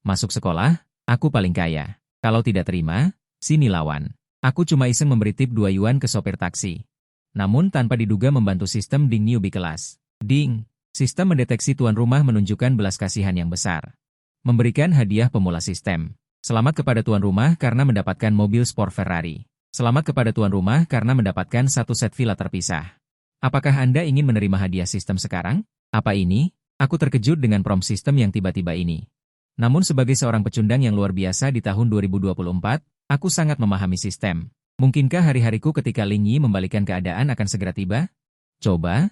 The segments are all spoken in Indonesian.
Masuk sekolah, aku paling kaya. Kalau tidak terima, sini lawan. Aku cuma iseng memberi tip 2 yuan ke sopir taksi. Namun tanpa diduga membantu sistem ding newbie kelas. Ding! Sistem mendeteksi tuan rumah menunjukkan belas kasihan yang besar. Memberikan hadiah pemula sistem. Selamat kepada tuan rumah karena mendapatkan mobil sport Ferrari. Selamat kepada tuan rumah karena mendapatkan satu set villa terpisah. Apakah Anda ingin menerima hadiah sistem sekarang? Apa ini? Aku terkejut dengan prompt sistem yang tiba-tiba ini. Namun sebagai seorang pecundang yang luar biasa di tahun 2024, aku sangat memahami sistem. Mungkinkah hari-hariku ketika Ling Yi membalikkan keadaan akan segera tiba? Coba,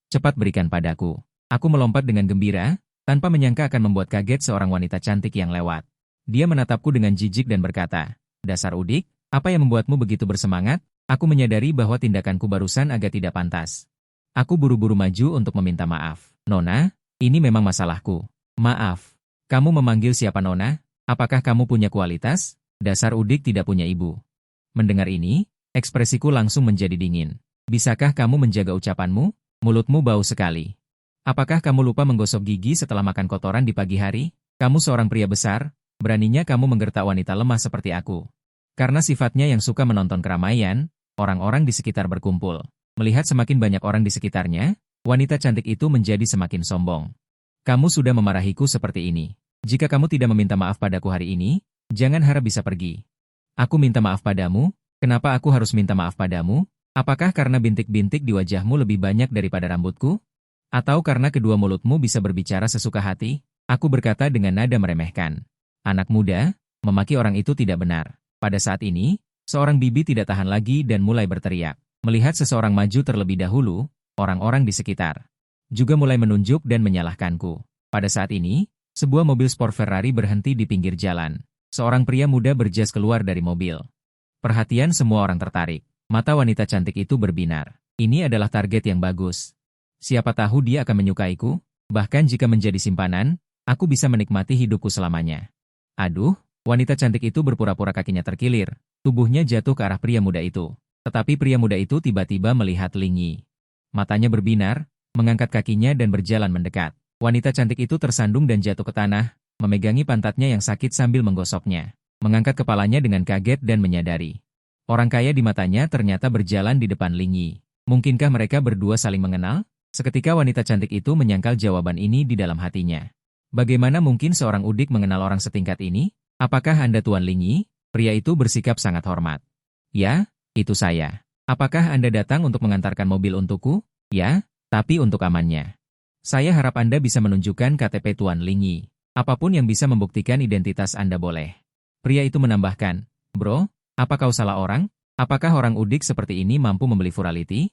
cepat berikan padaku. Aku melompat dengan gembira, tanpa menyangka akan membuat kaget seorang wanita cantik yang lewat. Dia menatapku dengan jijik dan berkata, "Dasar udik, apa yang membuatmu begitu bersemangat?" Aku menyadari bahwa tindakanku barusan agak tidak pantas. Aku buru-buru maju untuk meminta maaf. "Nona, ini memang masalahku. Maaf. Kamu memanggil siapa Nona? Apakah kamu punya kualitas? Dasar udik tidak punya ibu." Mendengar ini, ekspresiku langsung menjadi dingin. "Bisakah kamu menjaga ucapanmu? Mulutmu bau sekali. Apakah kamu lupa menggosok gigi setelah makan kotoran di pagi hari? Kamu seorang pria besar, beraninya kamu menggertak wanita lemah seperti aku." Karena sifatnya yang suka menonton keramaian, orang-orang di sekitar berkumpul. Melihat semakin banyak orang di sekitarnya, wanita cantik itu menjadi semakin sombong. "Kamu sudah memarahiku seperti ini. Jika kamu tidak meminta maaf padaku hari ini, jangan harap bisa pergi." "Aku minta maaf padamu? Kenapa aku harus minta maaf padamu? Apakah karena bintik-bintik di wajahmu lebih banyak daripada rambutku? Atau karena kedua mulutmu bisa berbicara sesuka hati?" Aku berkata dengan nada meremehkan. "Anak muda, memaki orang itu tidak benar." Pada saat ini, seorang bibi tidak tahan lagi dan mulai berteriak. Melihat seseorang maju terlebih dahulu, orang-orang di sekitar juga mulai menunjuk dan menyalahkanku. Pada saat ini, sebuah mobil sport Ferrari berhenti di pinggir jalan. Seorang pria muda berjas keluar dari mobil. Perhatian semua orang tertarik. Mata wanita cantik itu berbinar. Ini adalah target yang bagus. Siapa tahu dia akan menyukaiku? Bahkan jika menjadi simpanan, aku bisa menikmati hidupku selamanya. Aduh, wanita cantik itu berpura-pura kakinya terkilir. Tubuhnya jatuh ke arah pria muda itu. Tetapi pria muda itu tiba-tiba melihat Ling Yi. Matanya berbinar, mengangkat kakinya dan berjalan mendekat. Wanita cantik itu tersandung dan jatuh ke tanah, memegangi pantatnya yang sakit sambil menggosoknya. Mengangkat kepalanya dengan kaget dan menyadari. Orang kaya di matanya ternyata berjalan di depan Ling Yi. Mungkinkah mereka berdua saling mengenal? Seketika wanita cantik itu menyangkal jawaban ini di dalam hatinya. Bagaimana mungkin seorang udik mengenal orang setingkat ini? "Apakah Anda Tuan Ling Yi?" Pria itu bersikap sangat hormat. "Ya, itu saya." "Apakah Anda datang untuk mengantarkan mobil untukku?" "Ya, tapi untuk amannya. Saya harap Anda bisa menunjukkan KTP Tuan Ling Yi. Apapun yang bisa membuktikan identitas Anda boleh." Pria itu menambahkan, "Bro, apa kau salah orang? Apakah orang udik seperti ini mampu membeli Furality?"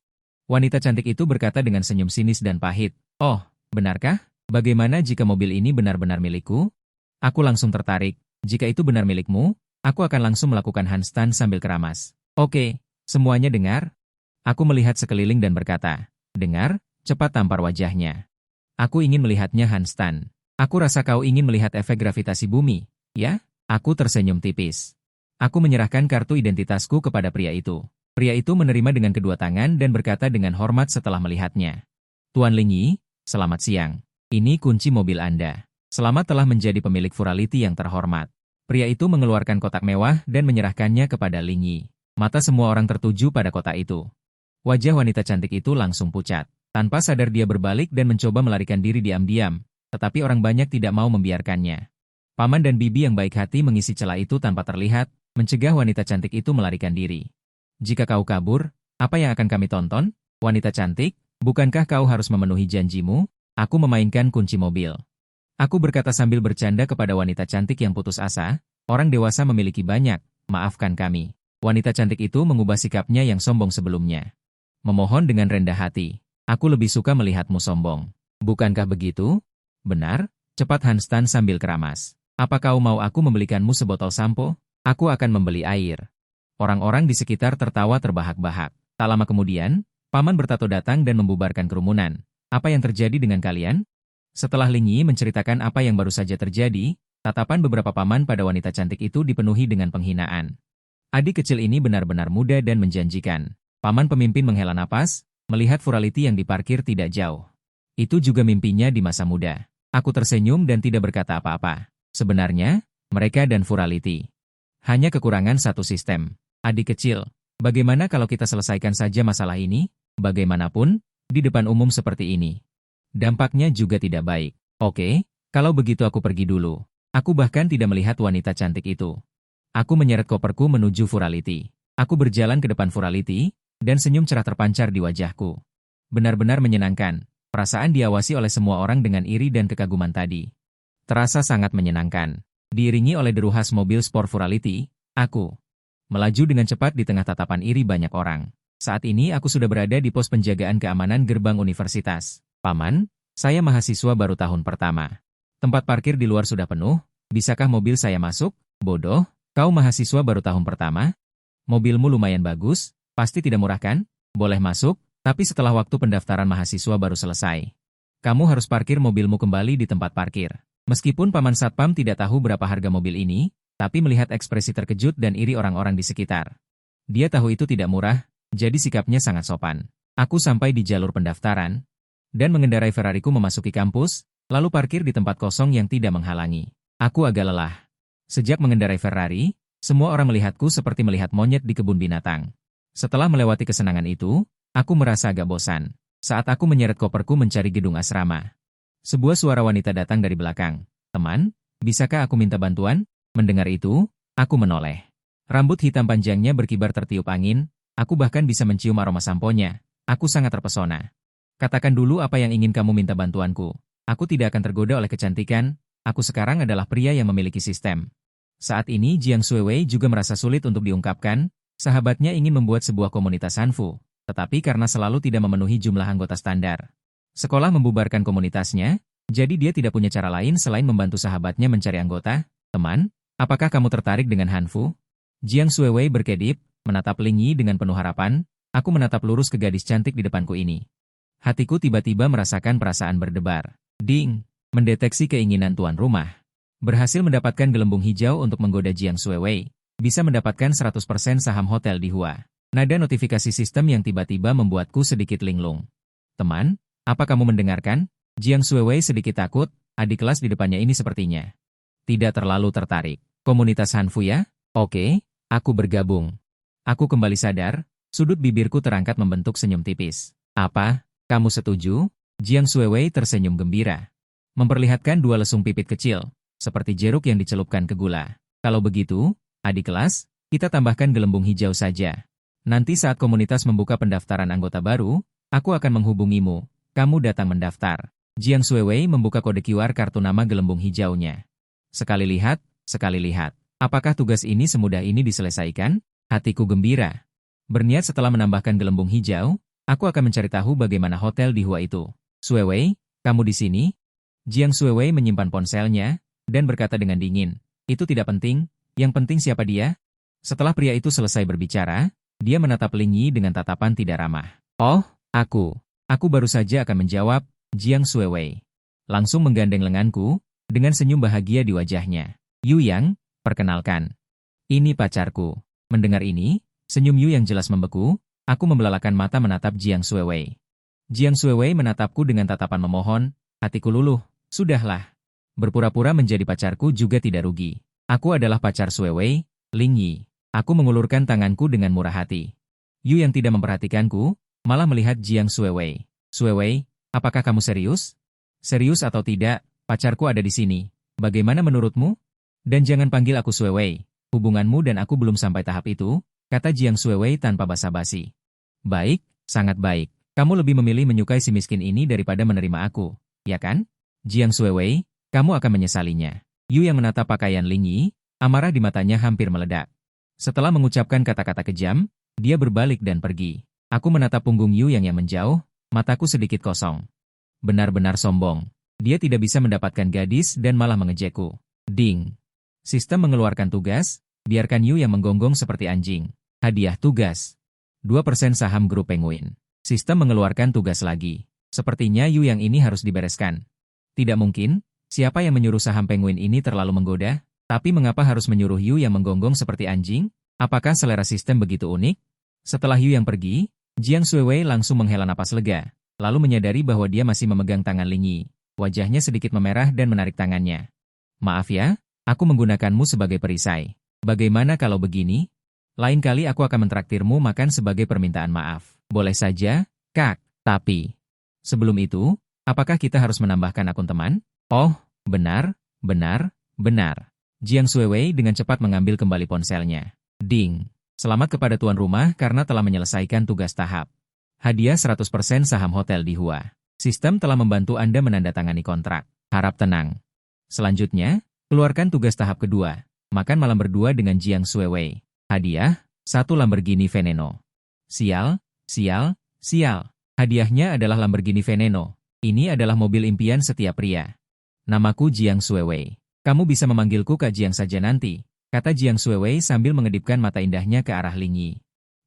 Wanita cantik itu berkata dengan senyum sinis dan pahit, "Oh, benarkah? Bagaimana jika mobil ini benar-benar milikku?" Aku langsung tertarik. "Jika itu benar milikmu, aku akan langsung melakukan handstand sambil keramas." "Oke, semuanya dengar?" Aku melihat sekeliling dan berkata, "Dengar, cepat tampar wajahnya. Aku ingin melihatnya handstand." "Aku rasa kau ingin melihat efek gravitasi bumi, ya?" Aku tersenyum tipis. Aku menyerahkan kartu identitasku kepada pria itu. Pria itu menerima dengan kedua tangan dan berkata dengan hormat setelah melihatnya, "Tuan Ling Yi, selamat siang. Ini kunci mobil Anda. Selamat telah menjadi pemilik Furality yang terhormat." Pria itu mengeluarkan kotak mewah dan menyerahkannya kepada Ling Yi. Mata semua orang tertuju pada kotak itu. Wajah wanita cantik itu langsung pucat. Tanpa sadar dia berbalik dan mencoba melarikan diri diam-diam, tetapi orang banyak tidak mau membiarkannya. Paman dan bibi yang baik hati mengisi celah itu tanpa terlihat, mencegah wanita cantik itu melarikan diri. "Jika kau kabur, apa yang akan kami tonton? Wanita cantik, bukankah kau harus memenuhi janjimu?" Aku memainkan kunci mobil. Aku berkata sambil bercanda kepada wanita cantik yang putus asa, "Orang dewasa memiliki banyak, maafkan kami." Wanita cantik itu mengubah sikapnya yang sombong sebelumnya. Memohon dengan rendah hati, "Aku lebih suka melihatmu sombong. Bukankah begitu? Benar? Cepat handstand sambil keramas. Apa kau mau aku membelikanmu sebotol sampo? Aku akan membeli air." Orang-orang di sekitar tertawa terbahak-bahak. Tak lama kemudian, paman bertato datang dan membubarkan kerumunan. "Apa yang terjadi dengan kalian?" Setelah Ling Yi menceritakan apa yang baru saja terjadi, tatapan beberapa paman pada wanita cantik itu dipenuhi dengan penghinaan. Adik kecil ini benar-benar muda dan menjanjikan. Paman pemimpin menghela napas, melihat Furality yang diparkir tidak jauh. Itu juga mimpinya di masa muda. Aku tersenyum dan tidak berkata apa-apa. Sebenarnya, mereka dan Furality hanya kekurangan satu sistem. Adik kecil, bagaimana kalau kita selesaikan saja masalah ini? Bagaimanapun, di depan umum seperti ini. Dampaknya juga tidak baik. Oke, kalau begitu aku pergi dulu. Aku bahkan tidak melihat wanita cantik itu. Aku menyeret koperku menuju Furality. Aku berjalan ke depan Furality, dan senyum cerah terpancar di wajahku. Benar-benar menyenangkan. Perasaan diawasi oleh semua orang dengan iri dan kekaguman tadi. Terasa sangat menyenangkan. Diiringi oleh deru khas mobil sport Furality, aku melaju dengan cepat di tengah tatapan iri banyak orang. Saat ini aku sudah berada di pos penjagaan keamanan gerbang universitas. Paman, saya mahasiswa baru tahun pertama. Tempat parkir di luar sudah penuh, bisakah mobil saya masuk? Bodoh, kau mahasiswa baru tahun pertama? Mobilmu lumayan bagus, pasti tidak murah kan? Boleh masuk, tapi setelah waktu pendaftaran mahasiswa baru selesai. Kamu harus parkir mobilmu kembali di tempat parkir. Meskipun Paman Satpam tidak tahu berapa harga mobil ini, tapi melihat ekspresi terkejut dan iri orang-orang di sekitar. Dia tahu itu tidak murah, jadi sikapnya sangat sopan. Aku sampai di jalur pendaftaran, dan mengendarai Ferrariku memasuki kampus, lalu parkir di tempat kosong yang tidak menghalangi. Aku agak lelah. Sejak mengendarai Ferrari, semua orang melihatku seperti melihat monyet di kebun binatang. Setelah melewati kesenangan itu, aku merasa agak bosan. Saat aku menyeret koperku mencari gedung asrama. Sebuah suara wanita datang dari belakang. Teman, bisakah aku minta bantuan? Mendengar itu, aku menoleh. Rambut hitam panjangnya berkibar tertiup angin, aku bahkan bisa mencium aroma samponya. Aku sangat terpesona. Katakan dulu apa yang ingin kamu minta bantuanku. Aku tidak akan tergoda oleh kecantikan, aku sekarang adalah pria yang memiliki sistem. Saat ini Jiang Xuewei juga merasa sulit untuk diungkapkan, sahabatnya ingin membuat sebuah komunitas Hanfu, tetapi karena selalu tidak memenuhi jumlah anggota standar. Sekolah membubarkan komunitasnya, jadi dia tidak punya cara lain selain membantu sahabatnya mencari anggota. Teman, apakah kamu tertarik dengan Hanfu? Jiang Xuewei berkedip, menatap Ling Yi dengan penuh harapan. Aku menatap lurus ke gadis cantik di depanku ini. Hatiku tiba-tiba merasakan perasaan berdebar. Ding, mendeteksi keinginan tuan rumah. Berhasil mendapatkan gelembung hijau untuk menggoda Jiang Xuewei. Bisa mendapatkan 100% saham hotel di Hua. Nada notifikasi sistem yang tiba-tiba membuatku sedikit linglung. Teman, apa kamu mendengarkan? Jiang Xuewei sedikit takut, adik kelas di depannya ini sepertinya tidak terlalu tertarik. Komunitas Hanfu ya? Oke, aku bergabung. Aku kembali sadar, sudut bibirku terangkat membentuk senyum tipis. Apa? Kamu setuju? Jiang Xuewei tersenyum gembira. Memperlihatkan dua lesung pipit kecil, seperti jeruk yang dicelupkan ke gula. Kalau begitu, adik kelas, kita tambahkan gelembung hijau saja. Nanti saat komunitas membuka pendaftaran anggota baru, aku akan menghubungimu. Kamu datang mendaftar. Jiang Xuewei membuka kode QR kartu nama gelembung hijaunya. Sekali lihat, apakah tugas ini semudah ini diselesaikan? Hatiku gembira. Berniat setelah menambahkan gelembung hijau, aku akan mencari tahu bagaimana hotel di Hua itu. Xuewei, kamu di sini? Jiang Xuewei menyimpan ponselnya, dan berkata dengan dingin, itu tidak penting, yang penting siapa dia? Setelah pria itu selesai berbicara, dia menatap Ling Yi dengan tatapan tidak ramah. Oh, aku baru saja akan menjawab, Jiang Xuewei. Langsung menggandeng lenganku, dengan senyum bahagia di wajahnya. Yu Yang, perkenalkan. Ini pacarku. Mendengar ini, senyum Yu yang jelas membeku, aku membelalakan mata menatap Jiang Xuewei. Jiang Xuewei menatapku dengan tatapan memohon, hatiku luluh, sudahlah. Berpura-pura menjadi pacarku juga tidak rugi. Aku adalah pacar Xuewei, Ling Yi. Aku mengulurkan tanganku dengan murah hati. Yu yang tidak memperhatikanku, malah melihat Jiang Xuewei. Xuewei, apakah kamu serius? Serius atau tidak, pacarku ada di sini. Bagaimana menurutmu? Dan jangan panggil aku Xuewei. Hubunganmu dan aku belum sampai tahap itu, kata Jiang Xuewei tanpa basa-basi. Baik, sangat baik. Kamu lebih memilih menyukai si miskin ini daripada menerima aku, ya kan? Jiang Xuewei, kamu akan menyesalinya. Yu yang menatap pakaian Ling Yi, amarah di matanya hampir meledak. Setelah mengucapkan kata-kata kejam, dia berbalik dan pergi. Aku menatap punggung Yu yang menjauh, mataku sedikit kosong. Benar-benar sombong. Dia tidak bisa mendapatkan gadis dan malah mengejekku. Ding. Sistem mengeluarkan tugas, biarkan Yu yang menggonggong seperti anjing. Hadiah tugas. 2% saham grup Penguin. Sistem mengeluarkan tugas lagi. Sepertinya Yu yang ini harus dibereskan. Tidak mungkin, siapa yang menyuruh saham Penguin ini terlalu menggoda? Tapi mengapa harus menyuruh Yu yang menggonggong seperti anjing? Apakah selera sistem begitu unik? Setelah Yu yang pergi, Jiang Xuewei langsung menghela napas lega, lalu menyadari bahwa dia masih memegang tangan Ling Yi. Wajahnya sedikit memerah dan menarik tangannya. Maaf ya, aku menggunakanmu sebagai perisai. Bagaimana kalau begini? Lain kali aku akan mentraktirmu makan sebagai permintaan maaf. Boleh saja, Kak. Tapi, sebelum itu, apakah kita harus menambahkan akun teman? Oh, benar, benar, benar. Jiang Shuiwei dengan cepat mengambil kembali ponselnya. Ding. Selamat kepada tuan rumah karena telah menyelesaikan tugas tahap. Hadiah 100% saham hotel di Hua. Sistem telah membantu Anda menandatangani kontrak. Harap tenang. Selanjutnya, keluarkan tugas tahap kedua. Makan malam berdua dengan Jiang Shuiwei. Hadiah, 1 Lamborghini Veneno. Sial, sial, sial. Hadiahnya adalah Lamborghini Veneno. Ini adalah mobil impian setiap pria. Namaku Jiang Shuiwei. Kamu bisa memanggilku Kak Jiang saja nanti, kata Jiang Shuiwei sambil mengedipkan mata indahnya ke arah Ling Yi.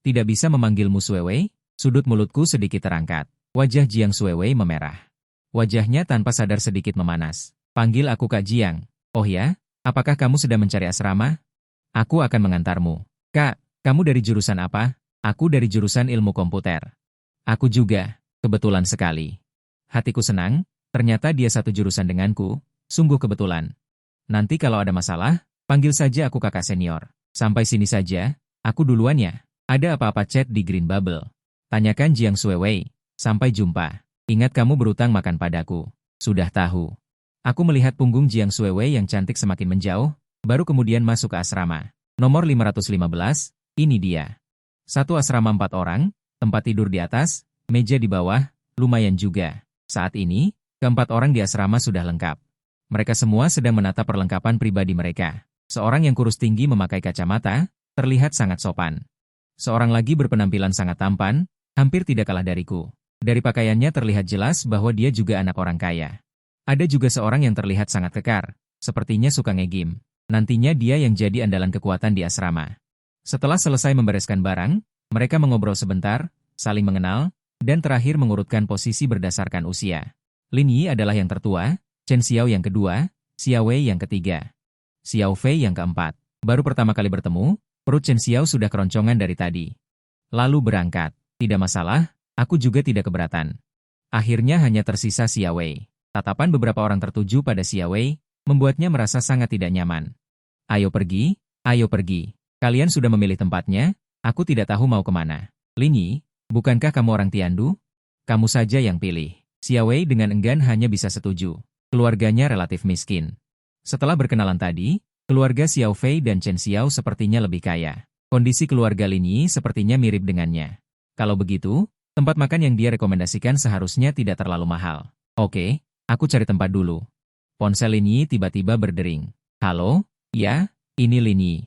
Tidak bisa memanggilmu Shuiwei? Sudut mulutku sedikit terangkat. Wajah Jiang Shuiwei memerah. Wajahnya tanpa sadar sedikit memanas. Panggil aku Kak Jiang. Oh ya? Apakah kamu sedang mencari asrama? Aku akan mengantarmu. Kak, kamu dari jurusan apa? Aku dari jurusan ilmu komputer. Aku juga. Kebetulan sekali. Hatiku senang, ternyata dia satu jurusan denganku. Sungguh kebetulan. Nanti kalau ada masalah, panggil saja aku kakak senior. Sampai sini saja, aku duluan ya. Ada apa-apa chat di Green Bubble? Tanyakan Jiang Shuiwei. Sampai jumpa. Ingat kamu berutang makan padaku. Sudah tahu. Aku melihat punggung Jiang Shuiwei yang cantik semakin menjauh, baru kemudian masuk ke asrama. Nomor 515, ini dia. Satu asrama 4 orang, tempat tidur di atas, meja di bawah, lumayan juga. Saat ini, keempat orang di asrama sudah lengkap. Mereka semua sedang menata perlengkapan pribadi mereka. Seorang yang kurus tinggi memakai kacamata, terlihat sangat sopan. Seorang lagi berpenampilan sangat tampan, hampir tidak kalah dariku. Dari pakaiannya terlihat jelas bahwa dia juga anak orang kaya. Ada juga seorang yang terlihat sangat kekar, sepertinya suka ngegim. Nantinya dia yang jadi andalan kekuatan di asrama. Setelah selesai membereskan barang, mereka mengobrol sebentar, saling mengenal, dan terakhir mengurutkan posisi berdasarkan usia. Lin Yi adalah yang tertua, Chen Xiao yang kedua, Xiao Wei yang ketiga, Xiao Fei yang keempat. Baru pertama kali bertemu, perut Chen Xiao sudah keroncongan dari tadi. Lalu berangkat. Tidak masalah, aku juga tidak keberatan. Akhirnya hanya tersisa Xiao Wei. Tatapan beberapa orang tertuju pada Xiao Wei, membuatnya merasa sangat tidak nyaman. Ayo pergi, ayo pergi. Kalian sudah memilih tempatnya, aku tidak tahu mau kemana. Lin Yi, bukankah kamu orang Tiandu? Kamu saja yang pilih. Xiao Wei dengan enggan hanya bisa setuju. Keluarganya relatif miskin. Setelah berkenalan tadi, keluarga Xiao Fei dan Chen Xiao sepertinya lebih kaya. Kondisi keluarga Lin Yi sepertinya mirip dengannya. Kalau begitu, tempat makan yang dia rekomendasikan seharusnya tidak terlalu mahal. Oke, aku cari tempat dulu. Ponsel Lin Yi tiba-tiba berdering. Halo? Ya, ini Lin Yi.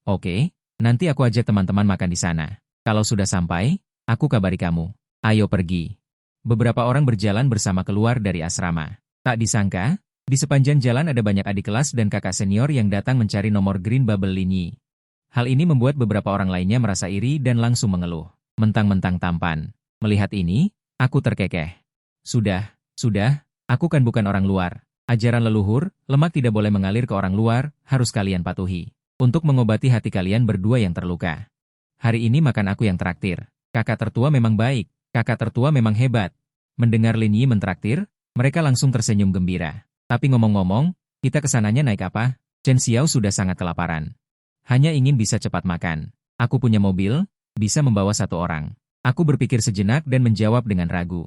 Oke, nanti aku ajak teman-teman makan di sana. Kalau sudah sampai, aku kabari kamu. Ayo pergi. Beberapa orang berjalan bersama keluar dari asrama. Tak disangka, di sepanjang jalan ada banyak adik kelas dan kakak senior yang datang mencari nomor Green Bubble Lin Yi. Hal ini membuat beberapa orang lainnya merasa iri dan langsung mengeluh. Mentang-mentang tampan. Melihat ini, aku terkekeh. Sudah, aku kan bukan orang luar. Ajaran leluhur, lemak tidak boleh mengalir ke orang luar, harus kalian patuhi. Untuk mengobati hati kalian berdua yang terluka. Hari ini makan aku yang traktir. Kakak tertua memang baik, kakak tertua memang hebat. Mendengar Lin Yi mentraktir, mereka langsung tersenyum gembira. Tapi ngomong-ngomong, kita kesananya naik apa? Chen Xiao sudah sangat kelaparan. Hanya ingin bisa cepat makan. Aku punya mobil, bisa membawa 1 orang. Aku berpikir sejenak dan menjawab dengan ragu.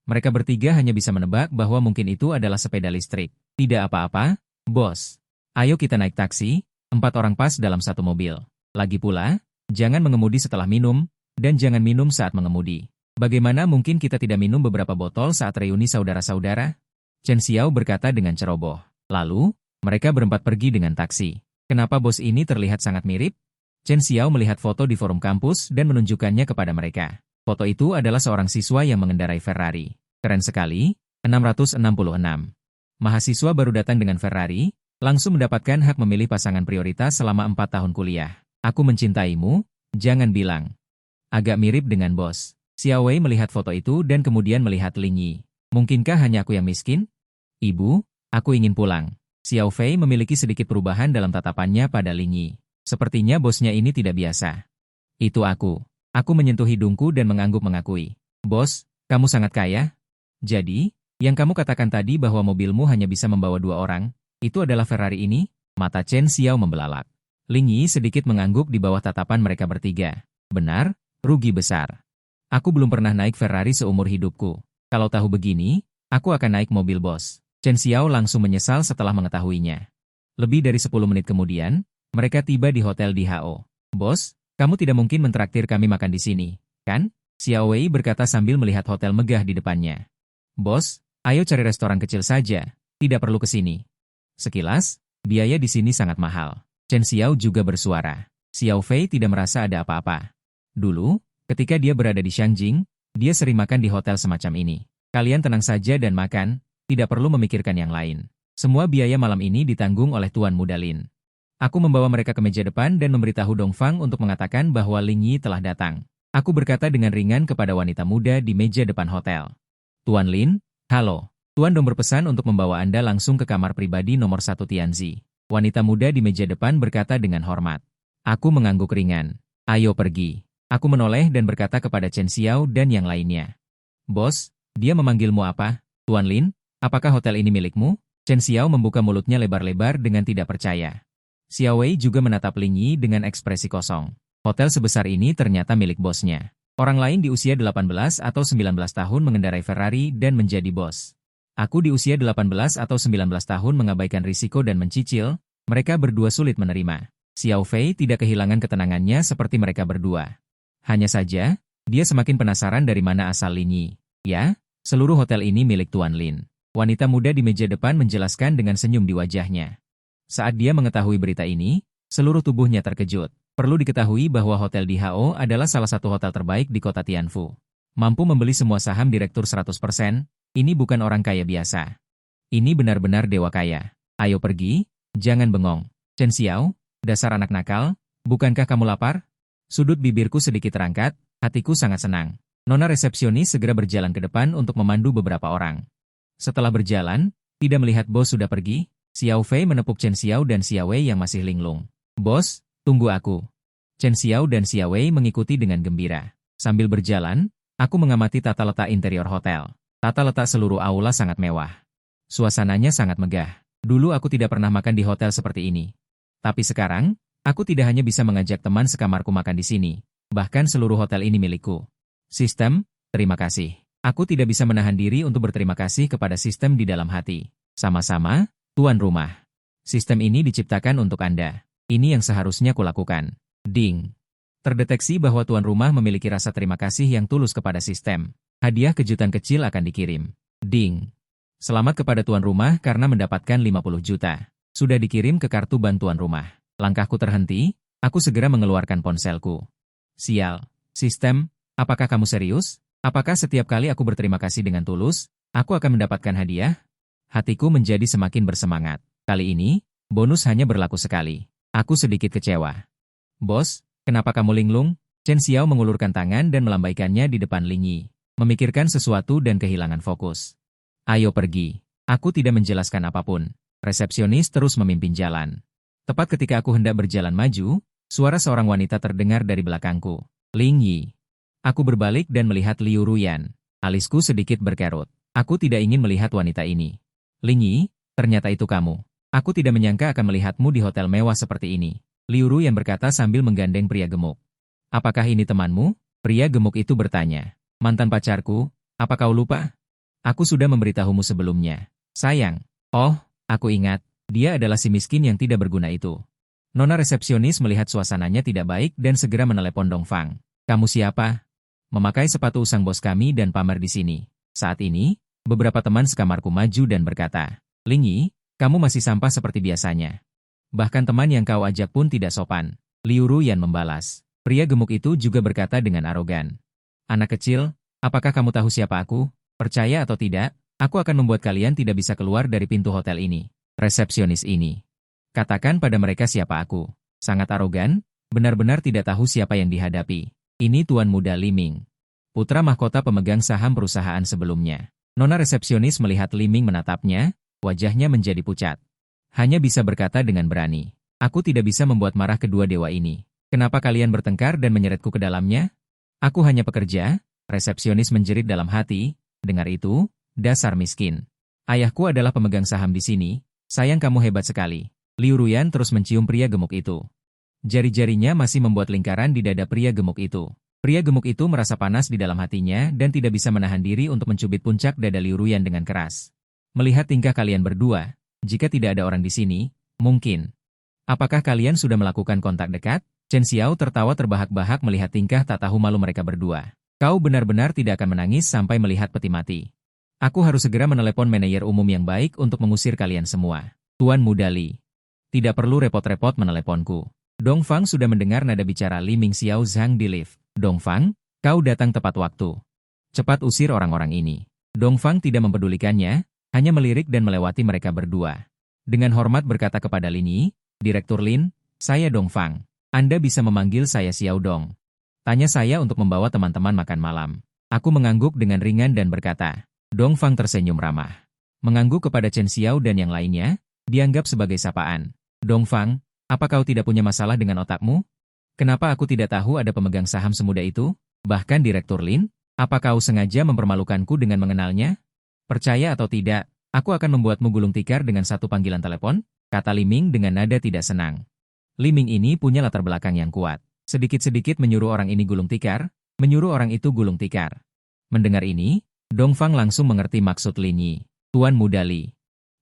Mereka bertiga hanya bisa menebak bahwa mungkin itu adalah sepeda listrik. Tidak apa-apa, bos. Ayo kita naik taksi, 4 orang pas dalam 1 mobil. Lagi pula, jangan mengemudi setelah minum, dan jangan minum saat mengemudi. Bagaimana mungkin kita tidak minum beberapa botol saat reuni saudara-saudara? Chen Xiao berkata dengan ceroboh. Lalu, mereka berempat pergi dengan taksi. Kenapa bos ini terlihat sangat mirip? Chen Xiao melihat foto di forum kampus dan menunjukkannya kepada mereka. Foto itu adalah seorang siswa yang mengendarai Ferrari. Keren sekali, 666. Mahasiswa baru datang dengan Ferrari, langsung mendapatkan hak memilih pasangan prioritas selama 4 tahun kuliah. Aku mencintaimu, jangan bilang. Agak mirip dengan bos. Xiao Wei melihat foto itu dan kemudian melihat Lin Yi. Mungkinkah hanya aku yang miskin? Ibu, aku ingin pulang. Xiao Fei memiliki sedikit perubahan dalam tatapannya pada Lin Yi. Sepertinya bosnya ini tidak biasa. Itu aku. Aku menyentuh hidungku dan mengangguk mengakui. Bos, kamu sangat kaya? Jadi, yang kamu katakan tadi bahwa mobilmu hanya bisa membawa 2 orang? Itu adalah Ferrari ini? Mata Chen Xiao membelalak. Ling Yi sedikit mengangguk di bawah tatapan mereka bertiga. Benar, rugi besar. Aku belum pernah naik Ferrari seumur hidupku. Kalau tahu begini, aku akan naik mobil bos. Chen Xiao langsung menyesal setelah mengetahuinya. Lebih dari 10 menit kemudian, mereka tiba di hotel di HO. Bos, kamu tidak mungkin mentraktir kami makan di sini, kan? Xiao Wei berkata sambil melihat hotel megah di depannya. Bos, ayo cari restoran kecil saja, tidak perlu ke sini. Sekilas, biaya di sini sangat mahal. Chen Xiao juga bersuara. Xiao Fei tidak merasa ada apa-apa. Dulu, ketika dia berada di Shangjing, dia sering makan di hotel semacam ini. Kalian tenang saja dan makan, tidak perlu memikirkan yang lain. Semua biaya malam ini ditanggung oleh Tuan Muda Lin. Aku membawa mereka ke meja depan dan memberitahu Dongfang untuk mengatakan bahwa Ling Yi telah datang. Aku berkata dengan ringan kepada wanita muda di meja depan hotel. Tuan Lin, halo. Tuan Dong berpesan untuk membawa Anda langsung ke kamar pribadi nomor 1 Tianzi. Wanita muda di meja depan berkata dengan hormat. Aku mengangguk ringan. Ayo pergi. Aku menoleh dan berkata kepada Chen Xiao dan yang lainnya. Bos, dia memanggilmu apa? Tuan Lin, apakah hotel ini milikmu? Chen Xiao membuka mulutnya lebar-lebar dengan tidak percaya. Xiao Wei juga menatap Ling Yi dengan ekspresi kosong. Hotel sebesar ini ternyata milik bosnya. Orang lain di usia 18 atau 19 tahun mengendarai Ferrari dan menjadi bos. Aku di usia 18 atau 19 tahun mengabaikan risiko dan mencicil, mereka berdua sulit menerima. Xiao Fei tidak kehilangan ketenangannya seperti mereka berdua. Hanya saja, dia semakin penasaran dari mana asal Ling Yi. Ya, seluruh hotel ini milik Tuan Lin. Wanita muda di meja depan menjelaskan dengan senyum di wajahnya. Saat dia mengetahui berita ini, seluruh tubuhnya terkejut. Perlu diketahui bahwa Hotel di HO adalah salah satu hotel terbaik di kota Tianfu. Mampu membeli semua saham direktur 100%, ini bukan orang kaya biasa. Ini benar-benar dewa kaya. Ayo pergi, jangan bengong. Chen Xiao, dasar anak nakal, bukankah kamu lapar? Sudut bibirku sedikit terangkat, hatiku sangat senang. Nona resepsionis segera berjalan ke depan untuk memandu beberapa orang. Setelah berjalan, tidak melihat bos sudah pergi, Xiao Fei menepuk Chen Xiao dan Xiao Wei yang masih linglung. Bos, tunggu aku. Chen Xiao dan Xiao Wei mengikuti dengan gembira. Sambil berjalan, aku mengamati tata letak interior hotel. Tata letak seluruh aula sangat mewah. Suasananya sangat megah. Dulu aku tidak pernah makan di hotel seperti ini. Tapi sekarang, aku tidak hanya bisa mengajak teman sekamarku makan di sini. Bahkan seluruh hotel ini milikku. Sistem, terima kasih. Aku tidak bisa menahan diri untuk berterima kasih kepada sistem di dalam hati. Sama-sama, tuan rumah. Sistem ini diciptakan untuk Anda. Ini yang seharusnya kulakukan. Ding. Terdeteksi bahwa tuan rumah memiliki rasa terima kasih yang tulus kepada sistem. Hadiah kejutan kecil akan dikirim. Ding. Selamat kepada tuan rumah karena mendapatkan 50 juta. Sudah dikirim ke kartu bantuan rumah. Langkahku terhenti, aku segera mengeluarkan ponselku. Sial. Sistem, apakah kamu serius? Apakah setiap kali aku berterima kasih dengan tulus, aku akan mendapatkan hadiah? Hatiku menjadi semakin bersemangat. Kali ini, bonus hanya berlaku sekali. Aku sedikit kecewa. Bos, kenapa kamu linglung? Chen Xiao mengulurkan tangan dan melambaikannya di depan Ling Yi. Memikirkan sesuatu dan kehilangan fokus. Ayo pergi. Aku tidak menjelaskan apapun. Resepsionis terus memimpin jalan. Tepat ketika aku hendak berjalan maju, suara seorang wanita terdengar dari belakangku. Ling Yi. Aku berbalik dan melihat Liu Ruyan. Alisku sedikit berkerut. Aku tidak ingin melihat wanita ini. Ling Yi, ternyata itu kamu. Aku tidak menyangka akan melihatmu di hotel mewah seperti ini. Liu Ruyan berkata sambil menggandeng pria gemuk. Apakah ini temanmu? Pria gemuk itu bertanya. Mantan pacarku, apa kau lupa? Aku sudah memberitahumu sebelumnya. Sayang. Oh, aku ingat. Dia adalah si miskin yang tidak berguna itu. Nona resepsionis melihat suasananya tidak baik dan segera menelepon Dongfang. Kamu siapa? Memakai sepatu usang bos kami dan pamer di sini. Saat ini, beberapa teman sekamarku maju dan berkata, Ling Yi, kamu masih sampah seperti biasanya. Bahkan teman yang kau ajak pun tidak sopan. Liu Ruyan membalas. Pria gemuk itu juga berkata dengan arogan. Anak kecil, apakah kamu tahu siapa aku? Percaya atau tidak, aku akan membuat kalian tidak bisa keluar dari pintu hotel ini. Resepsionis ini. Katakan pada mereka siapa aku. Sangat arogan, benar-benar tidak tahu siapa yang dihadapi. Ini Tuan Muda Liming. Putra mahkota pemegang saham perusahaan sebelumnya. Nona resepsionis melihat Liming menatapnya, wajahnya menjadi pucat. Hanya bisa berkata dengan berani. Aku tidak bisa membuat marah kedua dewa ini. Kenapa kalian bertengkar dan menyeretku ke dalamnya? Aku hanya pekerja, resepsionis menjerit dalam hati, dengar itu, dasar miskin. Ayahku adalah pemegang saham di sini, Sayang kamu hebat sekali. Liu Ruyan terus mencium pria gemuk itu. Jari-jarinya masih membuat lingkaran di dada pria gemuk itu. Pria gemuk itu merasa panas di dalam hatinya dan tidak bisa menahan diri untuk mencubit puncak dada Liu Ruyan dengan keras. Melihat tingkah kalian berdua, jika tidak ada orang di sini, mungkin. Apakah kalian sudah melakukan kontak dekat? Chen Xiao tertawa terbahak-bahak melihat tingkah tak tahu malu mereka berdua. Kau benar-benar tidak akan menangis sampai melihat peti mati. Aku harus segera menelepon manajer umum yang baik untuk mengusir kalian semua. Tuan Muda Li. Tidak perlu repot-repot meneleponku. Dongfang sudah mendengar nada bicara Li Mingxiao Zhang di lift. Dongfang, kau datang tepat waktu. Cepat usir orang-orang ini. Dongfang tidak mempedulikannya, hanya melirik dan melewati mereka berdua. Dengan hormat berkata kepada Lin Yi, Direktur Lin, saya Dongfang. Anda bisa memanggil saya Xiao Dong. Tanya saya untuk membawa teman-teman makan malam. Aku mengangguk dengan ringan dan berkata. Dongfang tersenyum ramah. Mengangguk kepada Chen Xiao dan yang lainnya, dianggap sebagai sapaan. Dongfang, apa kau tidak punya masalah dengan otakmu? Kenapa aku tidak tahu ada pemegang saham semuda itu? Bahkan Direktur Lin, apa kau sengaja mempermalukanku dengan mengenalnya? Percaya atau tidak, aku akan membuatmu gulung tikar dengan satu panggilan telepon, kata Li Ming dengan nada tidak senang. Li Ming ini punya latar belakang yang kuat. Sedikit-sedikit menyuruh orang ini gulung tikar, menyuruh orang itu gulung tikar. Mendengar ini, Dongfang langsung mengerti maksud Lin Yi. Tuan Muda Li,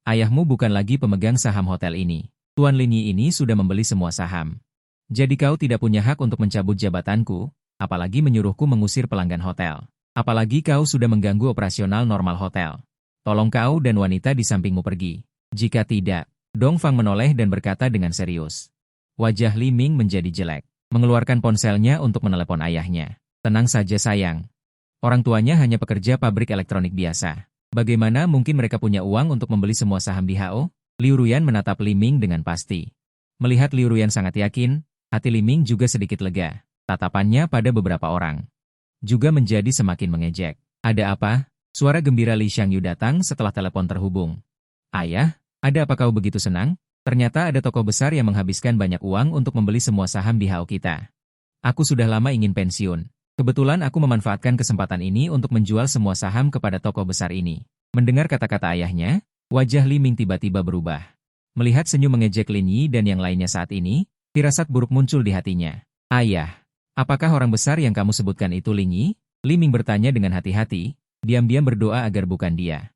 ayahmu bukan lagi pemegang saham hotel ini. Tuan Lin Yi ini sudah membeli semua saham. Jadi kau tidak punya hak untuk mencabut jabatanku, apalagi menyuruhku mengusir pelanggan hotel. Apalagi kau sudah mengganggu operasional normal hotel. Tolong kau dan wanita di sampingmu pergi. Jika tidak, Dongfang menoleh dan berkata dengan serius. Wajah Li Ming menjadi jelek. Mengeluarkan ponselnya untuk menelepon ayahnya. Tenang saja sayang. Orang tuanya hanya pekerja pabrik elektronik biasa. Bagaimana mungkin mereka punya uang untuk membeli semua saham di HO? Liu Ruyan menatap Li Ming dengan pasti. Melihat Liu Ruyan sangat yakin, hati Li Ming juga sedikit lega. Tatapannya pada beberapa orang juga menjadi semakin mengejek. Ada apa? Suara gembira Li Xiangyu datang setelah telepon terhubung. Ayah, ada apa kau begitu senang? Ternyata ada tokoh besar yang menghabiskan banyak uang untuk membeli semua saham di HO kita. Aku sudah lama ingin pensiun. Kebetulan aku memanfaatkan kesempatan ini untuk menjual semua saham kepada tokoh besar ini. Mendengar kata-kata ayahnya, wajah Li Ming tiba-tiba berubah. Melihat senyum mengejek Lin Yi dan yang lainnya saat ini, firasat buruk muncul di hatinya. Ayah, apakah orang besar yang kamu sebutkan itu Lin Yi? Li Ming bertanya dengan hati-hati, diam-diam berdoa agar bukan dia.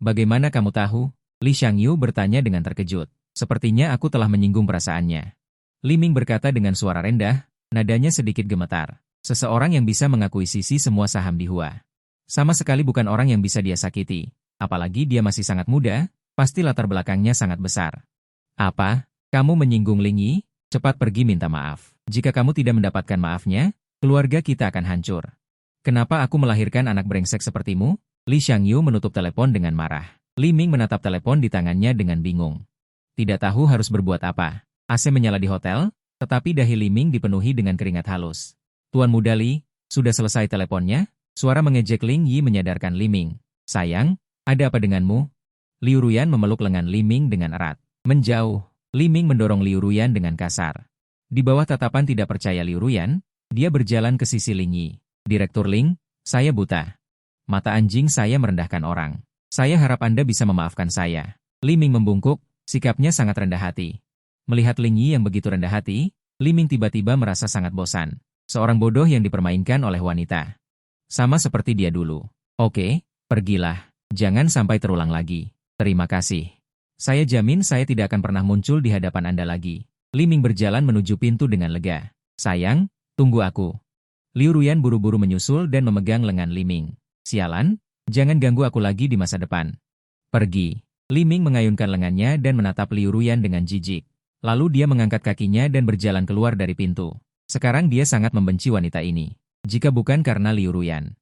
Bagaimana kamu tahu? Li Xiangyu bertanya dengan terkejut. Sepertinya aku telah menyinggung perasaannya. Li Ming berkata dengan suara rendah, nadanya sedikit gemetar. Seseorang yang bisa mengakuisisi semua saham di Hua. Sama sekali bukan orang yang bisa dia sakiti. Apalagi dia masih sangat muda, pasti latar belakangnya sangat besar. Apa? Kamu menyinggung Lin Yi? Cepat pergi minta maaf. Jika kamu tidak mendapatkan maafnya, keluarga kita akan hancur. Kenapa aku melahirkan anak brengsek sepertimu? Li Xiangyu menutup telepon dengan marah. Li Ming menatap telepon di tangannya dengan bingung. Tidak tahu harus berbuat apa. AC menyala di hotel, tetapi dahi Li Ming dipenuhi dengan keringat halus. Tuan Muda Li, sudah selesai teleponnya? Suara mengejek Lin Yi menyadarkan Li Ming. Sayang, ada apa denganmu? Liu Ruyan memeluk lengan Li Ming dengan erat. Menjauh, Li Ming mendorong Liu Ruyan dengan kasar. Di bawah tatapan tidak percaya Liu Ruyan, dia berjalan ke sisi Lin Yi. Direktur Ling, saya buta. Mata anjing saya merendahkan orang. Saya harap Anda bisa memaafkan saya. Li Ming membungkuk. Sikapnya sangat rendah hati. Melihat Lin Yi yang begitu rendah hati, Li Ming tiba-tiba merasa sangat bosan. Seorang bodoh yang dipermainkan oleh wanita. Sama seperti dia dulu. Oke, pergilah. Jangan sampai terulang lagi. Terima kasih. Saya jamin saya tidak akan pernah muncul di hadapan Anda lagi. Li Ming berjalan menuju pintu dengan lega. Sayang, tunggu aku. Liu Ruyan buru-buru menyusul dan memegang lengan Li Ming. Sialan, jangan ganggu aku lagi di masa depan. Pergi. Li Ming mengayunkan lengannya dan menatap Liu Ruyan dengan jijik. Lalu dia mengangkat kakinya dan berjalan keluar dari pintu. Sekarang dia sangat membenci wanita ini. Jika bukan karena Liu Ruyan,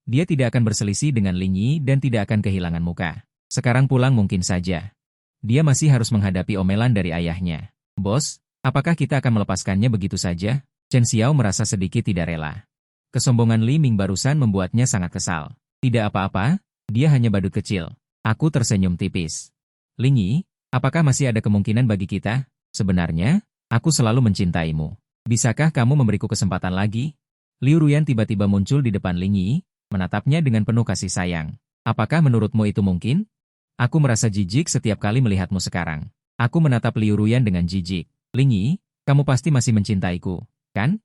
dia tidak akan berselisih dengan Lin Yi dan tidak akan kehilangan muka. Sekarang pulang mungkin saja. Dia masih harus menghadapi omelan dari ayahnya. Bos, apakah kita akan melepaskannya begitu saja? Chen Xiao merasa sedikit tidak rela. Kesombongan Li Ming barusan membuatnya sangat kesal. Tidak apa-apa, dia hanya badut kecil. Aku tersenyum tipis. Lin Yi, apakah masih ada kemungkinan bagi kita? Sebenarnya, aku selalu mencintaimu. Bisakah kamu memberiku kesempatan lagi? Liu Ruyan tiba-tiba muncul di depan Lin Yi, menatapnya dengan penuh kasih sayang. Apakah menurutmu itu mungkin? Aku merasa jijik setiap kali melihatmu sekarang. Aku menatap Liu Ruyan dengan jijik. Lingyi, kamu pasti masih mencintaiku, kan?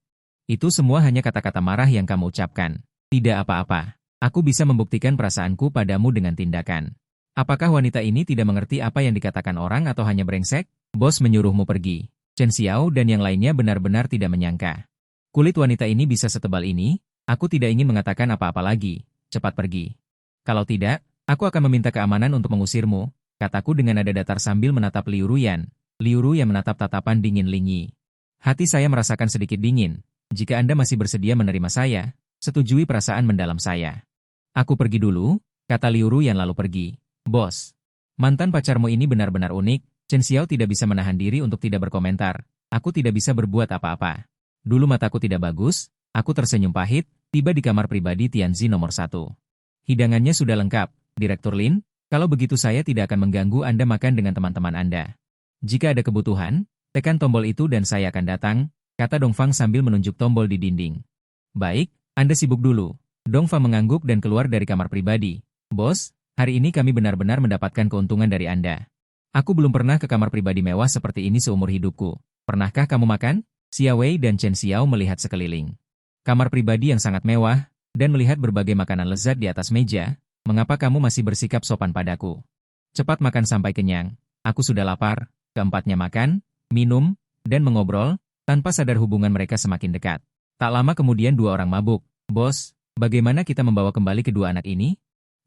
Itu semua hanya kata-kata marah yang kamu ucapkan. Tidak apa-apa. Aku bisa membuktikan perasaanku padamu dengan tindakan. Apakah wanita ini tidak mengerti apa yang dikatakan orang atau hanya brengsek? Bos menyuruhmu pergi. Chen Xiao dan yang lainnya benar-benar tidak menyangka. Kulit wanita ini bisa setebal ini, aku tidak ingin mengatakan apa-apa lagi. Cepat pergi. Kalau tidak, aku akan meminta keamanan untuk mengusirmu, kataku dengan nada datar sambil menatap Liu Ruyan. Liu Ruyan menatap tatapan dingin Lingyi. Hati saya merasakan sedikit dingin. Jika Anda masih bersedia menerima saya, setujui perasaan mendalam saya. Aku pergi dulu, kata Liu Ruyan lalu pergi. Bos, mantan pacarmu ini benar-benar unik. Chen Xiao tidak bisa menahan diri untuk tidak berkomentar. Aku tidak bisa berbuat apa-apa. Dulu mataku tidak bagus, aku tersenyum pahit, tiba di kamar pribadi Tianzi nomor 1. Hidangannya sudah lengkap, Direktur Lin, kalau begitu saya tidak akan mengganggu Anda makan dengan teman-teman Anda. Jika ada kebutuhan, tekan tombol itu dan saya akan datang, kata Dongfang sambil menunjuk tombol di dinding. Baik, Anda sibuk dulu. Dongfang mengangguk dan keluar dari kamar pribadi. Bos, hari ini kami benar-benar mendapatkan keuntungan dari Anda. Aku belum pernah ke kamar pribadi mewah seperti ini seumur hidupku. Pernahkah kamu makan? Xia Wei dan Chen Xiao melihat sekeliling. Kamar pribadi yang sangat mewah, dan melihat berbagai makanan lezat di atas meja, mengapa kamu masih bersikap sopan padaku? Cepat makan sampai kenyang, aku sudah lapar. Keempatnya makan, minum, dan mengobrol, tanpa sadar hubungan mereka semakin dekat. Tak lama kemudian dua orang mabuk. Bos, bagaimana kita membawa kembali kedua anak ini?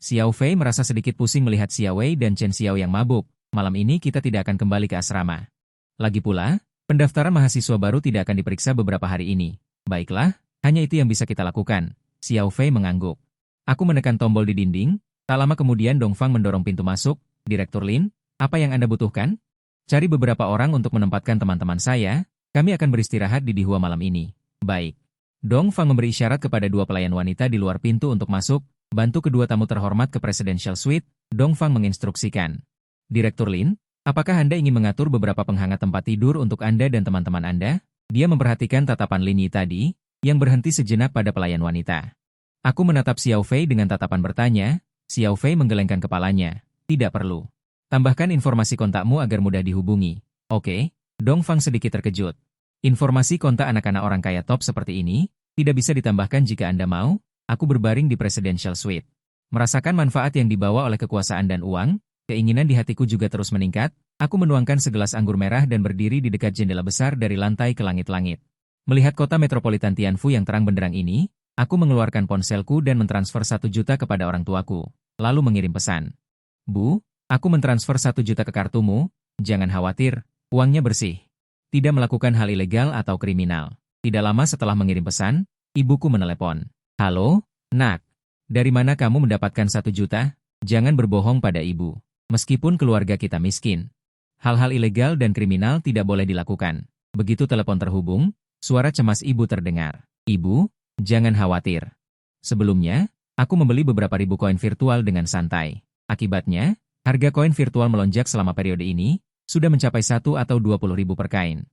Xiao Fei merasa sedikit pusing melihat Xia Wei dan Chen Xiao yang mabuk. Malam ini kita tidak akan kembali ke asrama. Lagi pula, pendaftaran mahasiswa baru tidak akan diperiksa beberapa hari ini. Baiklah, hanya itu yang bisa kita lakukan. Xiao Fei mengangguk. Aku menekan tombol di dinding, tak lama kemudian Dongfang mendorong pintu masuk. Direktur Lin, apa yang Anda butuhkan? Cari beberapa orang untuk menempatkan teman-teman saya, kami akan beristirahat di Dihua malam ini. Baik. Dongfang memberi isyarat kepada dua pelayan wanita di luar pintu untuk masuk, bantu kedua tamu terhormat ke Presidential Suite. Dongfang menginstruksikan. Direktur Lin, apakah Anda ingin mengatur beberapa penghangat tempat tidur untuk Anda dan teman-teman Anda? Dia memperhatikan tatapan Lin Yi tadi, yang berhenti sejenak pada pelayan wanita. Aku menatap Xiao Fei dengan tatapan bertanya. Xiao Fei menggelengkan kepalanya. Tidak perlu. Tambahkan informasi kontakmu agar mudah dihubungi. Oke, Dongfang sedikit terkejut. Informasi kontak anak-anak orang kaya top seperti ini, tidak bisa ditambahkan jika Anda mau. Aku berbaring di Presidential Suite. Merasakan manfaat yang dibawa oleh kekuasaan dan uang, keinginan di hatiku juga terus meningkat. Aku menuangkan segelas anggur merah dan berdiri di dekat jendela besar dari lantai ke langit-langit. Melihat kota metropolitan Tianfu yang terang benderang ini, aku mengeluarkan ponselku dan mentransfer 1 juta kepada orang tuaku, lalu mengirim pesan. Bu, aku mentransfer 1 juta ke kartumu, jangan khawatir, uangnya bersih. Tidak melakukan hal ilegal atau kriminal. Tidak lama setelah mengirim pesan, ibuku menelepon. Halo, nak. Dari mana kamu mendapatkan 1 juta? Jangan berbohong pada ibu. Meskipun keluarga kita miskin. Hal-hal ilegal dan kriminal tidak boleh dilakukan. Begitu telepon terhubung, suara cemas ibu terdengar. Ibu, jangan khawatir. Sebelumnya, aku membeli beberapa ribu koin virtual dengan santai. Akibatnya, harga koin virtual melonjak selama periode ini, sudah mencapai 1 atau 20 ribu per kain.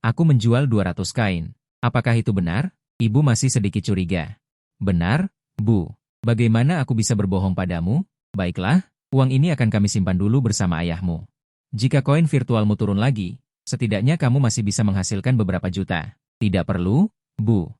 Aku menjual 200 kain. Apakah itu benar? Ibu masih sedikit curiga. Benar, Bu. Bagaimana aku bisa berbohong padamu? Baiklah, uang ini akan kami simpan dulu bersama ayahmu. Jika koin virtualmu turun lagi, setidaknya kamu masih bisa menghasilkan beberapa juta. Tidak perlu, Bu.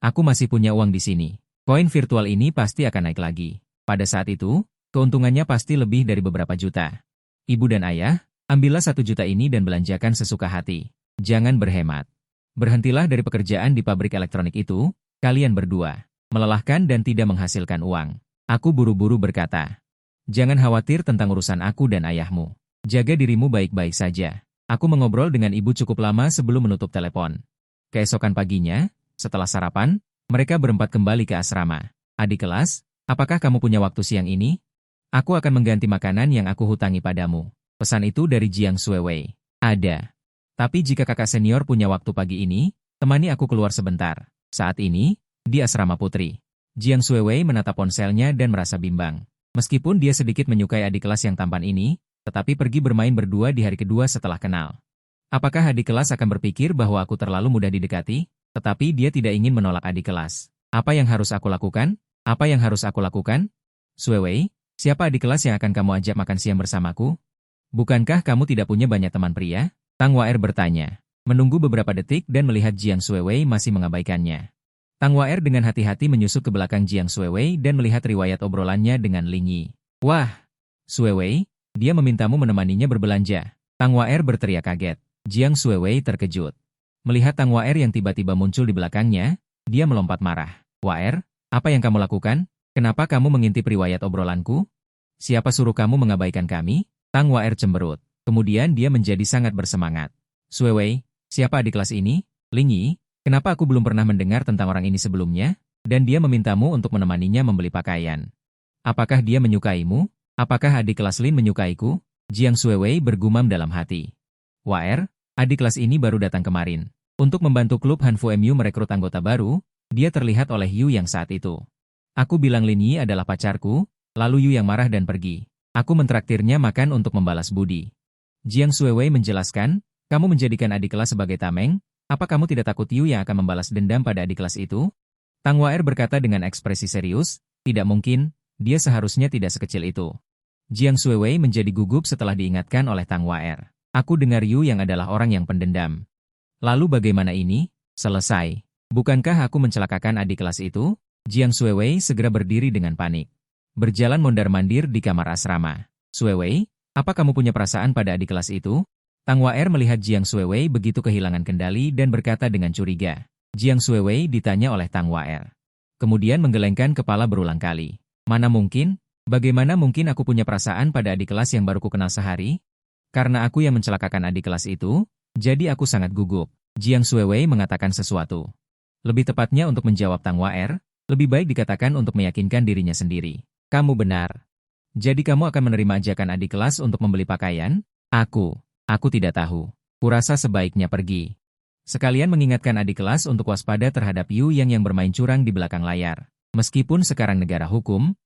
Aku masih punya uang di sini. Koin virtual ini pasti akan naik lagi. Pada saat itu, keuntungannya pasti lebih dari beberapa juta. Ibu dan ayah, ambillah 1 juta ini dan belanjakan sesuka hati. Jangan berhemat. Berhentilah dari pekerjaan di pabrik elektronik itu, kalian berdua. Melelahkan dan tidak menghasilkan uang. Aku buru-buru berkata. Jangan khawatir tentang urusan aku dan ayahmu. Jaga dirimu baik-baik saja. Aku mengobrol dengan ibu cukup lama sebelum menutup telepon. Keesokan paginya, setelah sarapan, mereka berempat kembali ke asrama. Adik kelas, apakah kamu punya waktu siang ini? Aku akan mengganti makanan yang aku hutangi padamu. Pesan itu dari Jiang Shuiwei. Ada. Tapi jika kakak senior punya waktu pagi ini, temani aku keluar sebentar. Saat ini, di asrama putri. Jiang Shuiwei menatap ponselnya dan merasa bimbang. Meskipun dia sedikit menyukai adik kelas yang tampan ini, tetapi pergi bermain berdua di hari kedua setelah kenal. Apakah adik kelas akan berpikir bahwa aku terlalu mudah didekati? Tetapi dia tidak ingin menolak adik kelas. Apa yang harus aku lakukan? Apa yang harus aku lakukan? Shuiwei, Siapa adik kelas yang akan kamu ajak makan siang bersamaku? Bukankah kamu tidak punya banyak teman pria? Tang Waer bertanya. Menunggu beberapa detik dan melihat Jiang Xuewei masih mengabaikannya. Tang Waer dengan hati-hati menyusup ke belakang Jiang Xuewei dan melihat riwayat obrolannya dengan Ling Yi. Wah, Xuewei, dia memintamu menemaninya berbelanja. Tang Waer berteriak kaget. Jiang Xuewei terkejut. Melihat Tang Waer yang tiba-tiba muncul di belakangnya, dia melompat marah. Waer, apa yang kamu lakukan? Kenapa kamu mengintip riwayat obrolanku? Siapa suruh kamu mengabaikan kami? Tang Waer cemberut. Kemudian dia menjadi sangat bersemangat. Xuewei, siapa adik kelas ini? Ling Yi, kenapa aku belum pernah mendengar tentang orang ini sebelumnya? Dan dia memintamu untuk menemaninya membeli pakaian. Apakah dia menyukaimu? Apakah adik kelas Lin menyukaiku? Jiang Xuewei bergumam dalam hati. Waer, adik kelas ini baru datang kemarin. Untuk membantu klub Hanfu MU merekrut anggota baru, dia terlihat oleh Yu yang saat itu. Aku bilang Lin Yi adalah pacarku, lalu Yu yang marah dan pergi. Aku mentraktirnya makan untuk membalas budi. Jiang Xuewei menjelaskan, kamu menjadikan adik kelas sebagai tameng, apa kamu tidak takut Yu yang akan membalas dendam pada adik kelas itu? Tang Waer berkata dengan ekspresi serius, tidak mungkin, dia seharusnya tidak sekecil itu. Jiang Xuewei menjadi gugup setelah diingatkan oleh Tang Waer. Aku dengar Yu yang adalah orang yang pendendam. Lalu bagaimana ini? Selesai. Bukankah aku mencelakakan adik kelas itu? Jiang Xuewei segera berdiri dengan panik. Berjalan mondar-mandir di kamar asrama. Xuewei, apa kamu punya perasaan pada adik kelas itu? Tang Waer melihat Jiang Xuewei begitu kehilangan kendali dan berkata dengan curiga. Jiang Xuewei ditanya oleh Tang Waer. Kemudian menggelengkan kepala berulang kali. Mana mungkin? Bagaimana mungkin aku punya perasaan pada adik kelas yang baru kukenal sehari? Karena aku yang mencelakakan adik kelas itu, jadi aku sangat gugup. Jiang Xuewei mengatakan sesuatu. Lebih tepatnya untuk menjawab Tang Waer, lebih baik dikatakan untuk meyakinkan dirinya sendiri. Kamu benar. Jadi kamu akan menerima ajakan adik kelas untuk membeli pakaian? Aku tidak tahu. Kurasa sebaiknya pergi. Sekalian mengingatkan adik kelas untuk waspada terhadap Yu yang bermain curang di belakang layar. Meskipun sekarang negara hukum,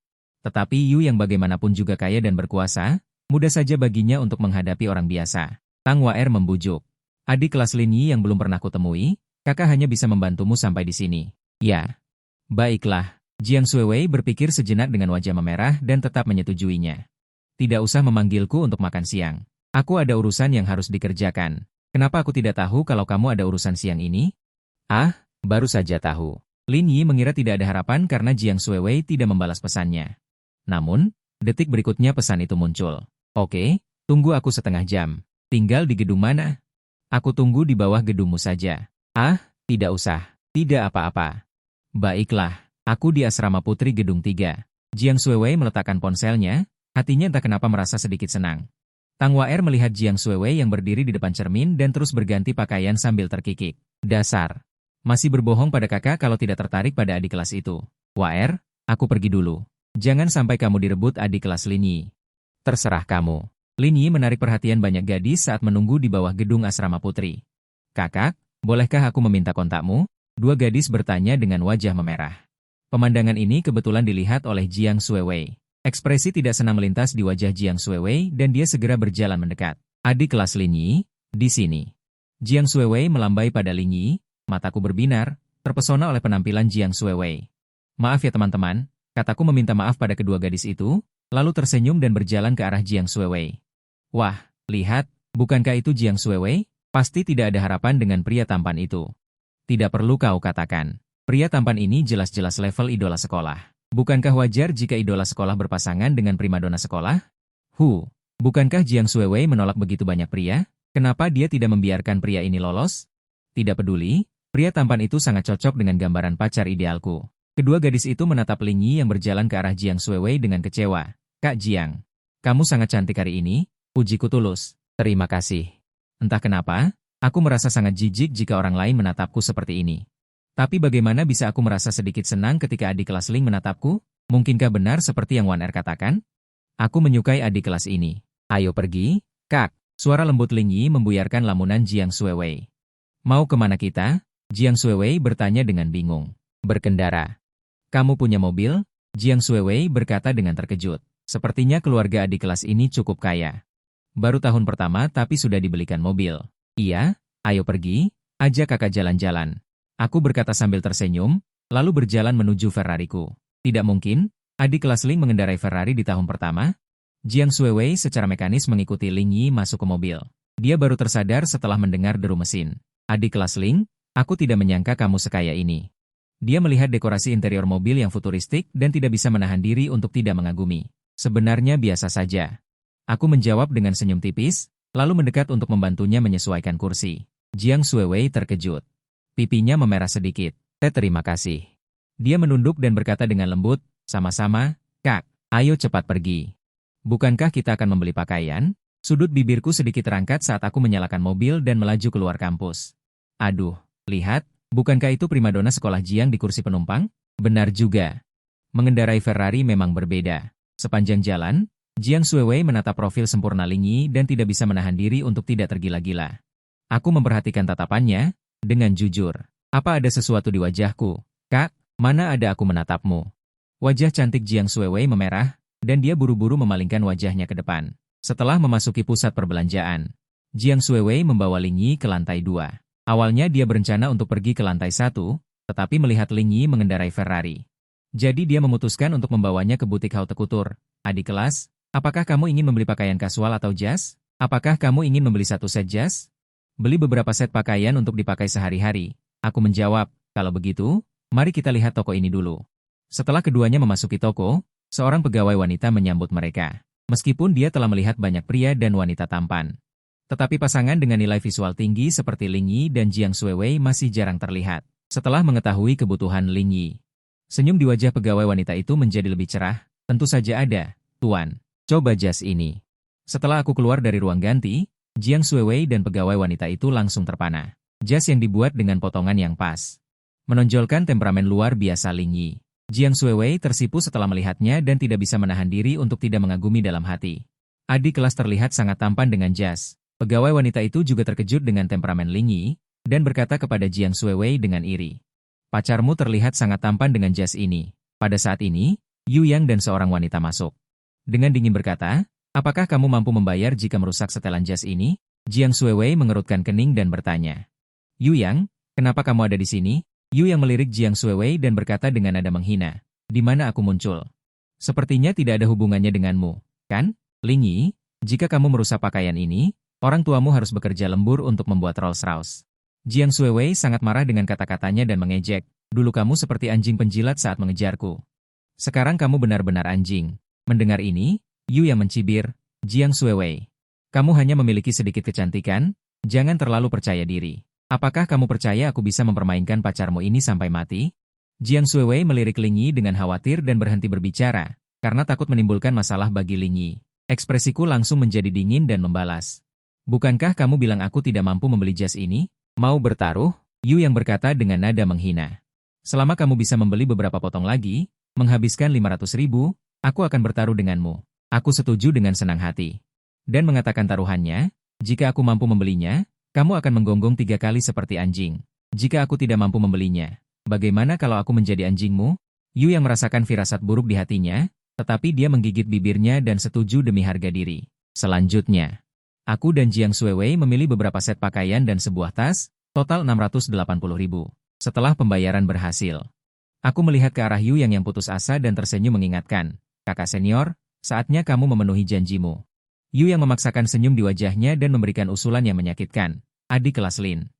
tetapi Yu yang bagaimanapun juga kaya dan berkuasa, mudah saja baginya untuk menghadapi orang biasa. Tang Waer membujuk. Adik kelas Lin Yi yang belum pernah kutemui, kakak hanya bisa membantumu sampai di sini. Ya. Baiklah, Jiang Xuewei berpikir sejenak dengan wajah memerah dan tetap menyetujuinya. Tidak usah memanggilku untuk makan siang. Aku ada urusan yang harus dikerjakan. Kenapa aku tidak tahu kalau kamu ada urusan siang ini? Ah, baru saja tahu. Lin Yi mengira tidak ada harapan karena Jiang Xuewei tidak membalas pesannya. Namun, detik berikutnya pesan itu muncul. Oke, tunggu aku setengah jam. Tinggal di gedung mana? Aku tunggu di bawah gedungmu saja. Ah, tidak usah. Tidak apa-apa. Baiklah, aku di asrama putri gedung 3. Jiang Xuewei meletakkan ponselnya, hatinya entah kenapa merasa sedikit senang. Tang Waer melihat Jiang Xuewei yang berdiri di depan cermin dan terus berganti pakaian sambil terkikik. Dasar. Masih berbohong pada kakak kalau tidak tertarik pada adik kelas itu. Waer, aku pergi dulu. Jangan sampai kamu direbut adik kelas Lin Yi. Terserah kamu. Lin Yi menarik perhatian banyak gadis saat menunggu di bawah gedung asrama putri. Kakak, bolehkah aku meminta kontakmu? Dua gadis bertanya dengan wajah memerah. Pemandangan ini kebetulan dilihat oleh Jiang Xuewei. Ekspresi tidak senang melintas di wajah Jiang Xuewei dan dia segera berjalan mendekat. Adik kelas Lin Yi, di sini. Jiang Xuewei melambai pada Lin Yi, mataku berbinar, terpesona oleh penampilan Jiang Xuewei. Maaf ya teman-teman, kataku meminta maaf pada kedua gadis itu, lalu tersenyum dan berjalan ke arah Jiang Xuewei. Wah, lihat, bukankah itu Jiang Xuewei? Pasti tidak ada harapan dengan pria tampan itu. Tidak perlu kau katakan. Pria tampan ini jelas-jelas level idola sekolah. Bukankah wajar jika idola sekolah berpasangan dengan primadona sekolah? Bukankah Jiang Xuewei menolak begitu banyak pria? Kenapa dia tidak membiarkan pria ini lolos? Tidak peduli, pria tampan itu sangat cocok dengan gambaran pacar idealku. Kedua gadis itu menatap Ling Yi yang berjalan ke arah Jiang Xuewei dengan kecewa. Kak Jiang, kamu sangat cantik hari ini, pujiku tulus. Terima kasih. Entah kenapa, aku merasa sangat jijik jika orang lain menatapku seperti ini. Tapi bagaimana bisa aku merasa sedikit senang ketika adik kelas Ling menatapku? Mungkinkah benar seperti yang Wan Er katakan? Aku menyukai adik kelas ini. Ayo pergi, Kak. Suara lembut Ling Yi membuyarkan lamunan Jiang Xuewei. Mau kemana kita? Jiang Xuewei bertanya dengan bingung. Berkendara. Kamu punya mobil? Jiang Xuewei berkata dengan terkejut. Sepertinya keluarga adik kelas ini cukup kaya. Baru tahun pertama tapi sudah dibelikan mobil. Iya, ayo pergi, ajak kakak jalan-jalan. Aku berkata sambil tersenyum, lalu berjalan menuju Ferrariku. Tidak mungkin, Adik kelas Ling mengendarai Ferrari di tahun pertama. Jiang Shuiwei secara mekanis mengikuti Ling Yi masuk ke mobil. Dia baru tersadar setelah mendengar deru mesin. Adik kelas Ling, aku tidak menyangka kamu sekaya ini. Dia melihat dekorasi interior mobil yang futuristik dan tidak bisa menahan diri untuk tidak mengagumi. Sebenarnya biasa saja. Aku menjawab dengan senyum tipis, lalu mendekat untuk membantunya menyesuaikan kursi. Jiang Shuiwei terkejut. Pipinya memerah sedikit. Terima kasih. Dia menunduk dan berkata dengan lembut, sama-sama, Kak, ayo cepat pergi. Bukankah kita akan membeli pakaian? Sudut bibirku sedikit terangkat saat aku menyalakan mobil dan melaju keluar kampus. Aduh, lihat, bukankah itu primadona sekolah Jiang di kursi penumpang? Benar juga. Mengendarai Ferrari memang berbeda. Sepanjang jalan, Jiang Shuiwei menatap profil sempurna Ling Yi dan tidak bisa menahan diri untuk tidak tergila-gila. Aku memperhatikan tatapannya, dengan jujur. Apa ada sesuatu di wajahku? Kak, mana ada aku menatapmu? Wajah cantik Jiang Shuiwei memerah, dan dia buru-buru memalingkan wajahnya ke depan. Setelah memasuki pusat perbelanjaan, Jiang Shuiwei membawa Ling Yi ke lantai 2. Awalnya dia berencana untuk pergi ke lantai 1, tetapi melihat Ling Yi mengendarai Ferrari. Jadi dia memutuskan untuk membawanya ke butik haute couture. Adik kelas, apakah kamu ingin membeli pakaian kasual atau jas? Apakah kamu ingin membeli satu set jas? Beli beberapa set pakaian untuk dipakai sehari-hari. Aku menjawab, kalau begitu, mari kita lihat toko ini dulu. Setelah keduanya memasuki toko, seorang pegawai wanita menyambut mereka. Meskipun dia telah melihat banyak pria dan wanita tampan. Tetapi pasangan dengan nilai visual tinggi seperti Ling Yi dan Jiang Shuiwei masih jarang terlihat. Setelah mengetahui kebutuhan Ling Yi, senyum di wajah pegawai wanita itu menjadi lebih cerah. Tentu saja ada, Tuan. Coba jas ini. Setelah aku keluar dari ruang ganti, Jiang Shuiwei dan pegawai wanita itu langsung terpana. Jas yang dibuat dengan potongan yang pas menonjolkan temperamen luar biasa Ling Yi. Jiang Shuiwei tersipu setelah melihatnya dan tidak bisa menahan diri untuk tidak mengagumi dalam hati. Adik kelas terlihat sangat tampan dengan jas. Pegawai wanita itu juga terkejut dengan temperamen Ling Yi, dan berkata kepada Jiang Shuiwei dengan iri. Pacarmu terlihat sangat tampan dengan jas ini. Pada saat ini, Yu Yang dan seorang wanita masuk. Dengan dingin berkata, apakah kamu mampu membayar jika merusak setelan jas ini? Jiang Shuiwei mengerutkan kening dan bertanya. Yu Yang, kenapa kamu ada di sini? Yu Yang melirik Jiang Shuiwei dan berkata dengan nada menghina, di mana aku muncul? Sepertinya tidak ada hubungannya denganmu, kan? Ling Yi, jika kamu merusak pakaian ini, orang tuamu harus bekerja lembur untuk membuat Rolls-Royce. Jiang Shuiwei sangat marah dengan kata-katanya dan mengejek, dulu kamu seperti anjing penjilat saat mengejarku. Sekarang kamu benar-benar anjing. Mendengar ini, Yu Yang mencibir, Jiang Shuiwei. Kamu hanya memiliki sedikit kecantikan, jangan terlalu percaya diri. Apakah kamu percaya aku bisa mempermainkan pacarmu ini sampai mati? Jiang Shuiwei melirik Ling Yi dengan khawatir dan berhenti berbicara, karena takut menimbulkan masalah bagi Ling Yi. Ekspresiku langsung menjadi dingin dan membalas. Bukankah kamu bilang aku tidak mampu membeli jas ini? Mau bertaruh? Yu Yang berkata dengan nada menghina. Selama kamu bisa membeli beberapa potong lagi, menghabiskan 500.000, aku akan bertaruh denganmu. Aku setuju dengan senang hati. Dan mengatakan taruhannya, jika aku mampu membelinya, kamu akan menggonggong 3 kali seperti anjing. Jika aku tidak mampu membelinya, bagaimana kalau aku menjadi anjingmu? Yu Yang merasakan firasat buruk di hatinya, tetapi dia menggigit bibirnya dan setuju demi harga diri. Selanjutnya, aku dan Jiang Shuiwei memilih beberapa set pakaian dan sebuah tas, total 680.000. Setelah pembayaran berhasil, aku melihat ke arah Yu Yang putus asa dan tersenyum mengingatkan, kakak senior, saatnya kamu memenuhi janjimu. Yu Yang memaksakan senyum di wajahnya dan memberikan usulan yang menyakitkan. Adik kelas Lin.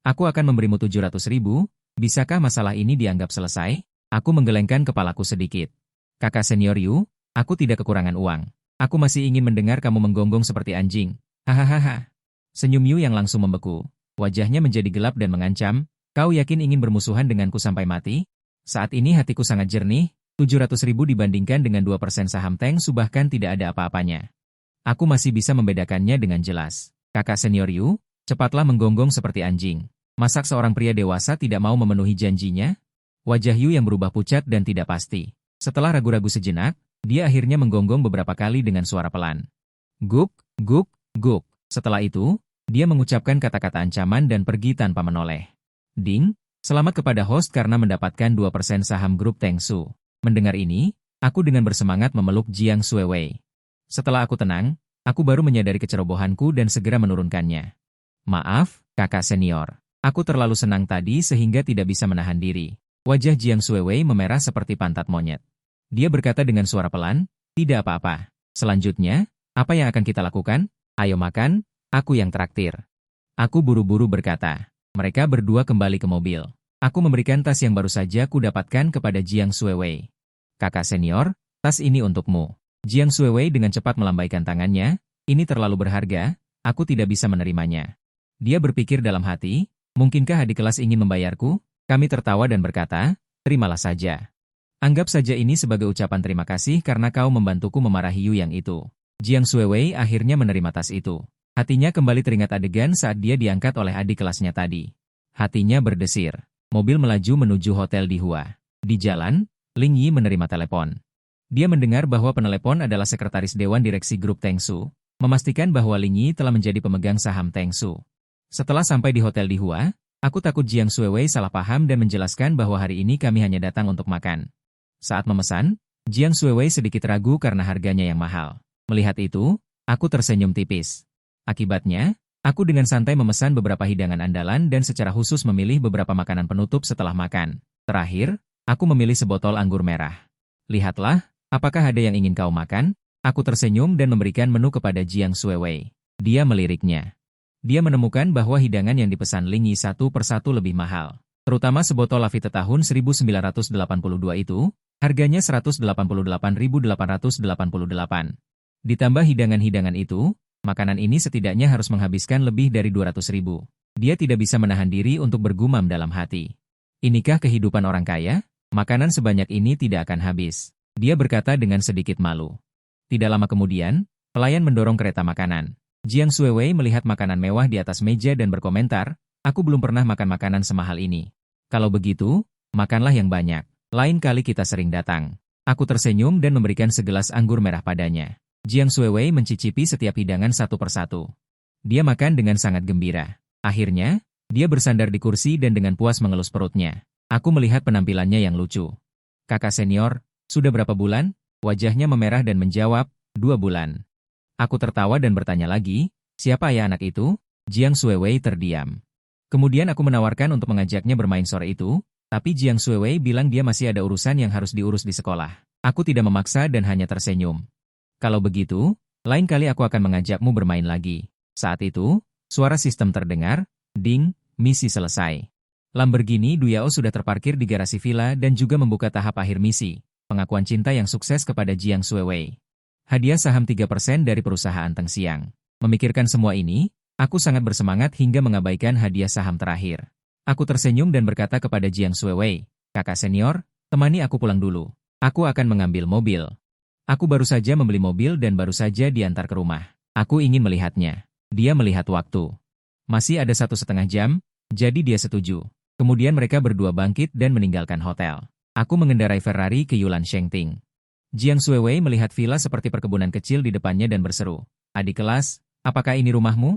Aku akan memberimu 700.000, bisakah masalah ini dianggap selesai? Aku menggelengkan kepalaku sedikit. Kakak senior Yu, aku tidak kekurangan uang. Aku masih ingin mendengar kamu menggonggong seperti anjing. Hahaha. Senyum Yu Yang langsung membeku. Wajahnya menjadi gelap dan mengancam, kau yakin ingin bermusuhan denganku sampai mati? Saat ini hatiku sangat jernih, 700.000 dibandingkan dengan 2% saham Teng Su bahkan tidak ada apa-apanya. Aku masih bisa membedakannya dengan jelas. Kakak senior Yu, cepatlah menggonggong seperti anjing. Masak seorang pria dewasa tidak mau memenuhi janjinya? Wajah Yu Yang berubah pucat dan tidak pasti. Setelah ragu-ragu sejenak, dia akhirnya menggonggong beberapa kali dengan suara pelan. Guk, guk, guk. Setelah itu, dia mengucapkan kata-kata ancaman dan pergi tanpa menoleh. Ding, selamat kepada host karena mendapatkan 2% saham grup Teng Su. Mendengar ini, aku dengan bersemangat memeluk Jiang Shuiwei. Setelah aku tenang, aku baru menyadari kecerobohanku dan segera menurunkannya. Maaf, kakak senior. Aku terlalu senang tadi sehingga tidak bisa menahan diri. Wajah Jiang Shuiwei memerah seperti pantat monyet. Dia berkata dengan suara pelan, tidak apa-apa. Selanjutnya, apa yang akan kita lakukan? Ayo makan, aku yang traktir. Aku buru-buru berkata. Mereka berdua kembali ke mobil. Aku memberikan tas yang baru saja ku dapatkan kepada Jiang Xuewei. Kakak senior, tas ini untukmu. Jiang Xuewei dengan cepat melambaikan tangannya, ini terlalu berharga, aku tidak bisa menerimanya. Dia berpikir dalam hati, mungkinkah adik kelas ingin membayarku? Kami tertawa dan berkata, terimalah saja. Anggap saja ini sebagai ucapan terima kasih karena kau membantuku memarahi Yu yang itu. Jiang Xuewei akhirnya menerima tas itu. Hatinya kembali teringat adegan saat dia diangkat oleh adik kelasnya tadi. Hatinya berdesir. Mobil melaju menuju hotel di Hua. Di jalan, Ling Yi menerima telepon. Dia mendengar bahwa penelepon adalah sekretaris Dewan Direksi Grup Tengsu, memastikan bahwa Ling Yi telah menjadi pemegang saham Tengsu. Setelah sampai di hotel di Hua, aku takut Jiang Xuewei salah paham dan menjelaskan bahwa hari ini kami hanya datang untuk makan. Saat memesan, Jiang Xuewei sedikit ragu karena harganya yang mahal. Melihat itu, aku tersenyum tipis. Akibatnya, aku dengan santai memesan beberapa hidangan andalan dan secara khusus memilih beberapa makanan penutup setelah makan. Terakhir, aku memilih sebotol anggur merah. Lihatlah, apakah ada yang ingin kau makan? Aku tersenyum dan memberikan menu kepada Jiang Xuewei. Dia meliriknya. Dia menemukan bahwa hidangan yang dipesan Ling Yi satu persatu lebih mahal. Terutama sebotol Lafite tahun 1982 itu, harganya 188.888. Ditambah hidangan-hidangan itu, makanan ini setidaknya harus menghabiskan lebih dari 200.000. Dia tidak bisa menahan diri untuk bergumam dalam hati. Inikah kehidupan orang kaya? Makanan sebanyak ini tidak akan habis. Dia berkata dengan sedikit malu. Tidak lama kemudian, pelayan mendorong kereta makanan. Jiang Xuewei melihat makanan mewah di atas meja dan berkomentar, aku belum pernah makan makanan semahal ini. Kalau begitu, makanlah yang banyak. Lain kali kita sering datang. Aku tersenyum dan memberikan segelas anggur merah padanya. Jiang Xuewei mencicipi setiap hidangan satu persatu. Dia makan dengan sangat gembira. Akhirnya, dia bersandar di kursi dan dengan puas mengelus perutnya. Aku melihat penampilannya yang lucu. Kakak senior, sudah berapa bulan? Wajahnya memerah dan menjawab, 2 bulan. Aku tertawa dan bertanya lagi, siapa ayah anak itu? Jiang Xuewei terdiam. Kemudian aku menawarkan untuk mengajaknya bermain sore itu, tapi Jiang Xuewei bilang dia masih ada urusan yang harus diurus di sekolah. Aku tidak memaksa dan hanya tersenyum. Kalau begitu, lain kali aku akan mengajakmu bermain lagi. Saat itu, suara sistem terdengar, ding, misi selesai. Lamborghini Duyao sudah terparkir di garasi villa dan juga membuka tahap akhir misi, pengakuan cinta yang sukses kepada Jiang Xuewei. Hadiah saham 3% dari perusahaan Teng Xiang. Memikirkan semua ini, aku sangat bersemangat hingga mengabaikan hadiah saham terakhir. Aku tersenyum dan berkata kepada Jiang Xuewei, kakak senior, temani aku pulang dulu. Aku akan mengambil mobil. Aku baru saja membeli mobil dan baru saja diantar ke rumah. Aku ingin melihatnya. Dia melihat waktu. Masih ada 1,5 jam, jadi dia setuju. Kemudian mereka berdua bangkit dan meninggalkan hotel. Aku mengendarai Ferrari ke Yulan Shengting. Jiang Xuewei melihat villa seperti perkebunan kecil di depannya dan berseru, adik kelas, apakah ini rumahmu?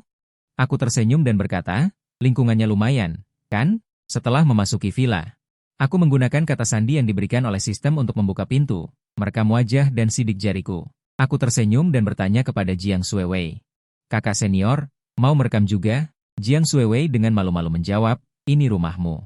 Aku tersenyum dan berkata, lingkungannya lumayan. Kan? Setelah memasuki villa, aku menggunakan kata sandi yang diberikan oleh sistem untuk membuka pintu, merekam wajah dan sidik jariku. Aku tersenyum dan bertanya kepada Jiang Xuewei. Kakak senior, mau merekam juga? Jiang Xuewei dengan malu-malu menjawab, ini rumahmu.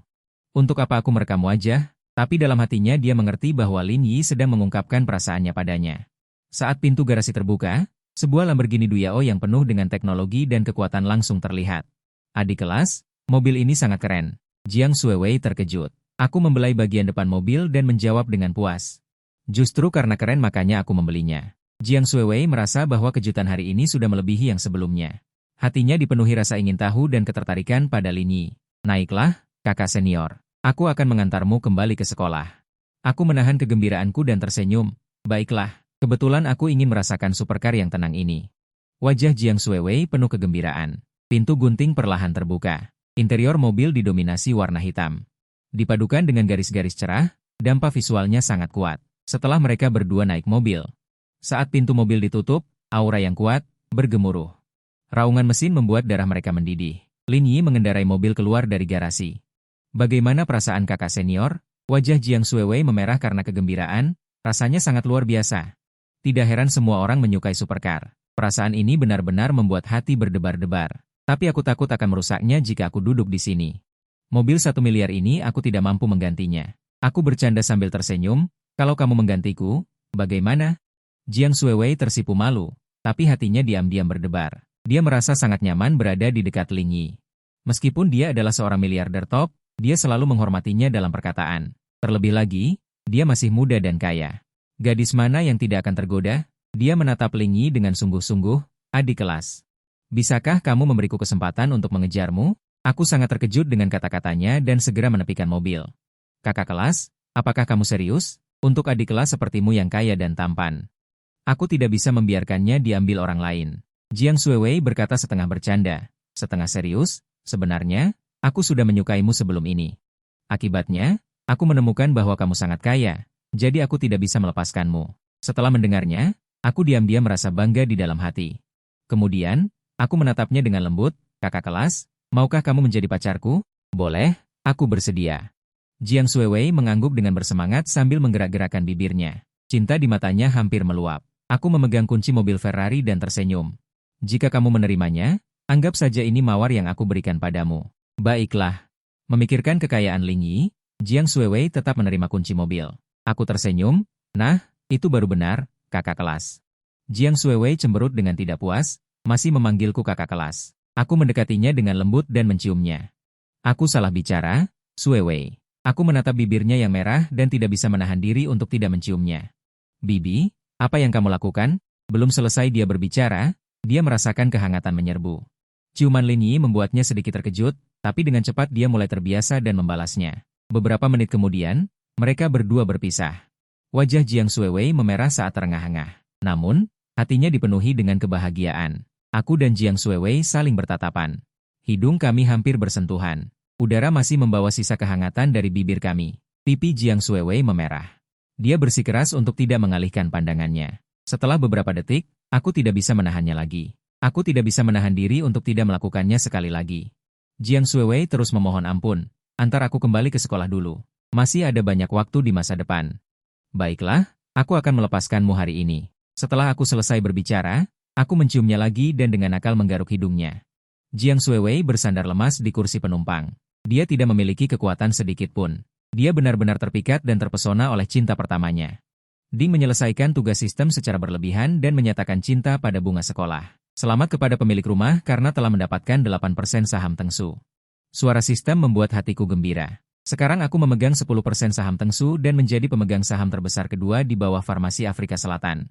Untuk apa aku merekam wajah? Tapi dalam hatinya dia mengerti bahwa Lin Yi sedang mengungkapkan perasaannya padanya. Saat pintu garasi terbuka, sebuah Lamborghini Duyao yang penuh dengan teknologi dan kekuatan langsung terlihat. Adik kelas, mobil ini sangat keren. Jiang Xuewei terkejut. Aku membelai bagian depan mobil dan menjawab dengan puas. Justru karena keren makanya aku membelinya. Jiang Xuewei merasa bahwa kejutan hari ini sudah melebihi yang sebelumnya. Hatinya dipenuhi rasa ingin tahu dan ketertarikan pada Lin Yi. Naiklah, kakak senior. Aku akan mengantarmu kembali ke sekolah. Aku menahan kegembiraanku dan tersenyum. Baiklah, kebetulan aku ingin merasakan supercar yang tenang ini. Wajah Jiang Xuewei penuh kegembiraan. Pintu gunting perlahan terbuka. Interior mobil didominasi warna hitam. Dipadukan dengan garis-garis cerah, dampak visualnya sangat kuat. Setelah mereka berdua naik mobil. Saat pintu mobil ditutup, aura yang kuat, bergemuruh. Raungan mesin membuat darah mereka mendidih. Lin Yi mengendarai mobil keluar dari garasi. Bagaimana perasaan kakak senior? Wajah Jiang Xuewei memerah karena kegembiraan, rasanya sangat luar biasa. Tidak heran semua orang menyukai supercar. Perasaan ini benar-benar membuat hati berdebar-debar. Tapi aku takut akan merusaknya jika aku duduk di sini. Mobil 1 miliar ini aku tidak mampu menggantinya. Aku bercanda sambil tersenyum, Kalau kamu menggantiku, bagaimana? Jiang Xuewei tersipu malu, tapi hatinya diam-diam berdebar. Dia merasa sangat nyaman berada di dekat Ling Yi. Meskipun dia adalah seorang miliarder top, dia selalu menghormatinya dalam perkataan. Terlebih lagi, dia masih muda dan kaya. Gadis mana yang tidak akan tergoda? Dia menatap Ling Yi dengan sungguh-sungguh, adik kelas. Bisakah kamu memberiku kesempatan untuk mengejarmu? Aku sangat terkejut dengan kata-katanya dan segera menepikan mobil. Kakak kelas, apakah kamu serius? Untuk adik kelas sepertimu yang kaya dan tampan. Aku tidak bisa membiarkannya diambil orang lain. Jiang Xuewei berkata setengah bercanda, setengah serius, sebenarnya, aku sudah menyukaimu sebelum ini. Akibatnya, aku menemukan bahwa kamu sangat kaya, jadi aku tidak bisa melepaskanmu. Setelah mendengarnya, aku diam-diam merasa bangga di dalam hati. Kemudian, aku menatapnya dengan lembut, kakak kelas, maukah kamu menjadi pacarku? Boleh, aku bersedia. Jiang Xuewei mengangguk dengan bersemangat sambil menggerak-gerakkan bibirnya. Cinta di matanya hampir meluap. Aku memegang kunci mobil Ferrari dan tersenyum. Jika kamu menerimanya, anggap saja ini mawar yang aku berikan padamu. Baiklah. Memikirkan kekayaan Ling Yi, Jiang Xuewei tetap menerima kunci mobil. Aku tersenyum, nah, itu baru benar, kakak kelas. Jiang Xuewei cemberut dengan tidak puas, masih memanggilku kakak kelas. Aku mendekatinya dengan lembut dan menciumnya. Aku salah bicara, Xuewei. Aku menatap bibirnya yang merah dan tidak bisa menahan diri untuk tidak menciumnya. Bibi, apa yang kamu lakukan? Belum selesai dia berbicara, dia merasakan kehangatan menyerbu. Ciuman Ling Yi membuatnya sedikit terkejut, tapi dengan cepat dia mulai terbiasa dan membalasnya. Beberapa menit kemudian, mereka berdua berpisah. Wajah Jiang Xuewei memerah saat terengah-engah. Namun, hatinya dipenuhi dengan kebahagiaan. Aku dan Jiang Xuewei saling bertatapan. Hidung kami hampir bersentuhan. Udara masih membawa sisa kehangatan dari bibir kami. Pipi Jiang Xuewei memerah. Dia bersikeras untuk tidak mengalihkan pandangannya. Setelah beberapa detik, aku tidak bisa menahannya lagi. Aku tidak bisa menahan diri untuk tidak melakukannya sekali lagi. Jiang Xuewei terus memohon ampun. Antar aku kembali ke sekolah dulu. Masih ada banyak waktu di masa depan. Baiklah, aku akan melepaskanmu hari ini. Setelah aku selesai berbicara, aku menciumnya lagi dan dengan akal menggaruk hidungnya. Jiang Xuewei bersandar lemas di kursi penumpang. Dia tidak memiliki kekuatan sedikit pun. Dia benar-benar terpikat dan terpesona oleh cinta pertamanya. Ding menyelesaikan tugas sistem secara berlebihan dan menyatakan cinta pada bunga sekolah. Selamat kepada pemilik rumah karena telah mendapatkan 8% saham Tengsu. Suara sistem membuat hatiku gembira. Sekarang aku memegang 10% saham Tengsu dan menjadi pemegang saham terbesar kedua di bawah Farmasi Afrika Selatan.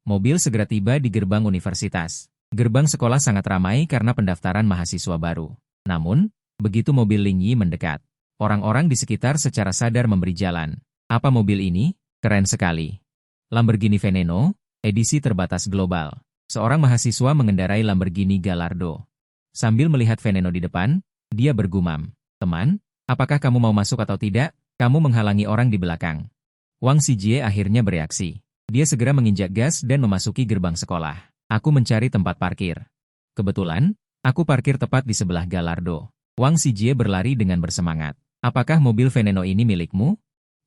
Mobil segera tiba di gerbang universitas. Gerbang sekolah sangat ramai karena pendaftaran mahasiswa baru. Namun, begitu mobil Ling Yi mendekat, orang-orang di sekitar secara sadar memberi jalan. Apa mobil ini? Keren sekali. Lamborghini Veneno, edisi terbatas global. Seorang mahasiswa mengendarai Lamborghini Gallardo. Sambil melihat Veneno di depan, dia bergumam, "Teman, apakah kamu mau masuk atau tidak? Kamu menghalangi orang di belakang." Wang Xijie akhirnya bereaksi. Dia segera menginjak gas dan memasuki gerbang sekolah. Aku mencari tempat parkir. Kebetulan, aku parkir tepat di sebelah Gallardo. Wang Xijie berlari dengan bersemangat. "Apakah mobil Veneno ini milikmu?"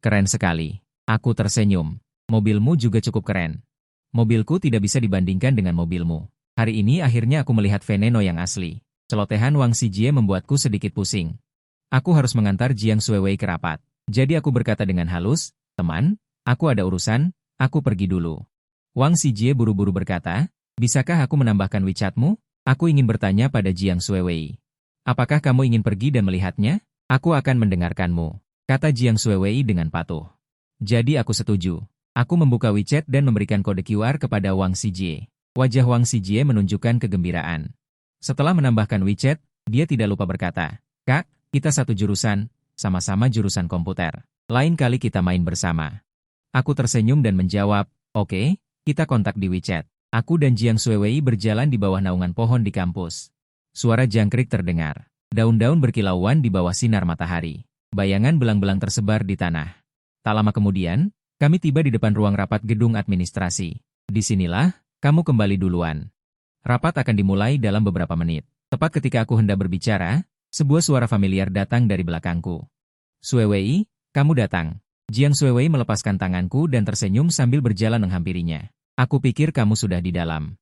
"Keren sekali." Aku tersenyum. "Mobilmu juga cukup keren. Mobilku tidak bisa dibandingkan dengan mobilmu." Hari ini akhirnya aku melihat Veneno yang asli. Celotehan Wang Xijie membuatku sedikit pusing. Aku harus mengantar Jiang Xuewei ke rapat. Jadi aku berkata dengan halus, "Teman, aku ada urusan, aku pergi dulu." Wang Xijie buru-buru berkata, "Bisakah aku menambahkan WeChat-mu? Aku ingin bertanya pada Jiang Xuewei." "Apakah kamu ingin pergi dan melihatnya? Aku akan mendengarkanmu," kata Jiang Xuewei dengan patuh. Jadi aku setuju. Aku membuka WeChat dan memberikan kode QR kepada Wang Xijie. Wajah Wang Xijie menunjukkan kegembiraan. Setelah menambahkan WeChat, dia tidak lupa berkata, "Kak, kita satu jurusan, sama-sama jurusan komputer. Lain kali kita main bersama." Aku tersenyum dan menjawab, "Oke, kita kontak di WeChat." Aku dan Jiang Xuewei berjalan di bawah naungan pohon di kampus. Suara jangkrik terdengar. Daun-daun berkilauan di bawah sinar matahari. Bayangan belang-belang tersebar di tanah. Tak lama kemudian, kami tiba di depan ruang rapat gedung administrasi. "Disinilah, kamu kembali duluan. Rapat akan dimulai dalam beberapa menit." Tepat ketika aku hendak berbicara, sebuah suara familiar datang dari belakangku. "Xuewei, kamu datang." Jiang Xuewei melepaskan tanganku dan tersenyum sambil berjalan menghampirinya. "Aku pikir kamu sudah di dalam."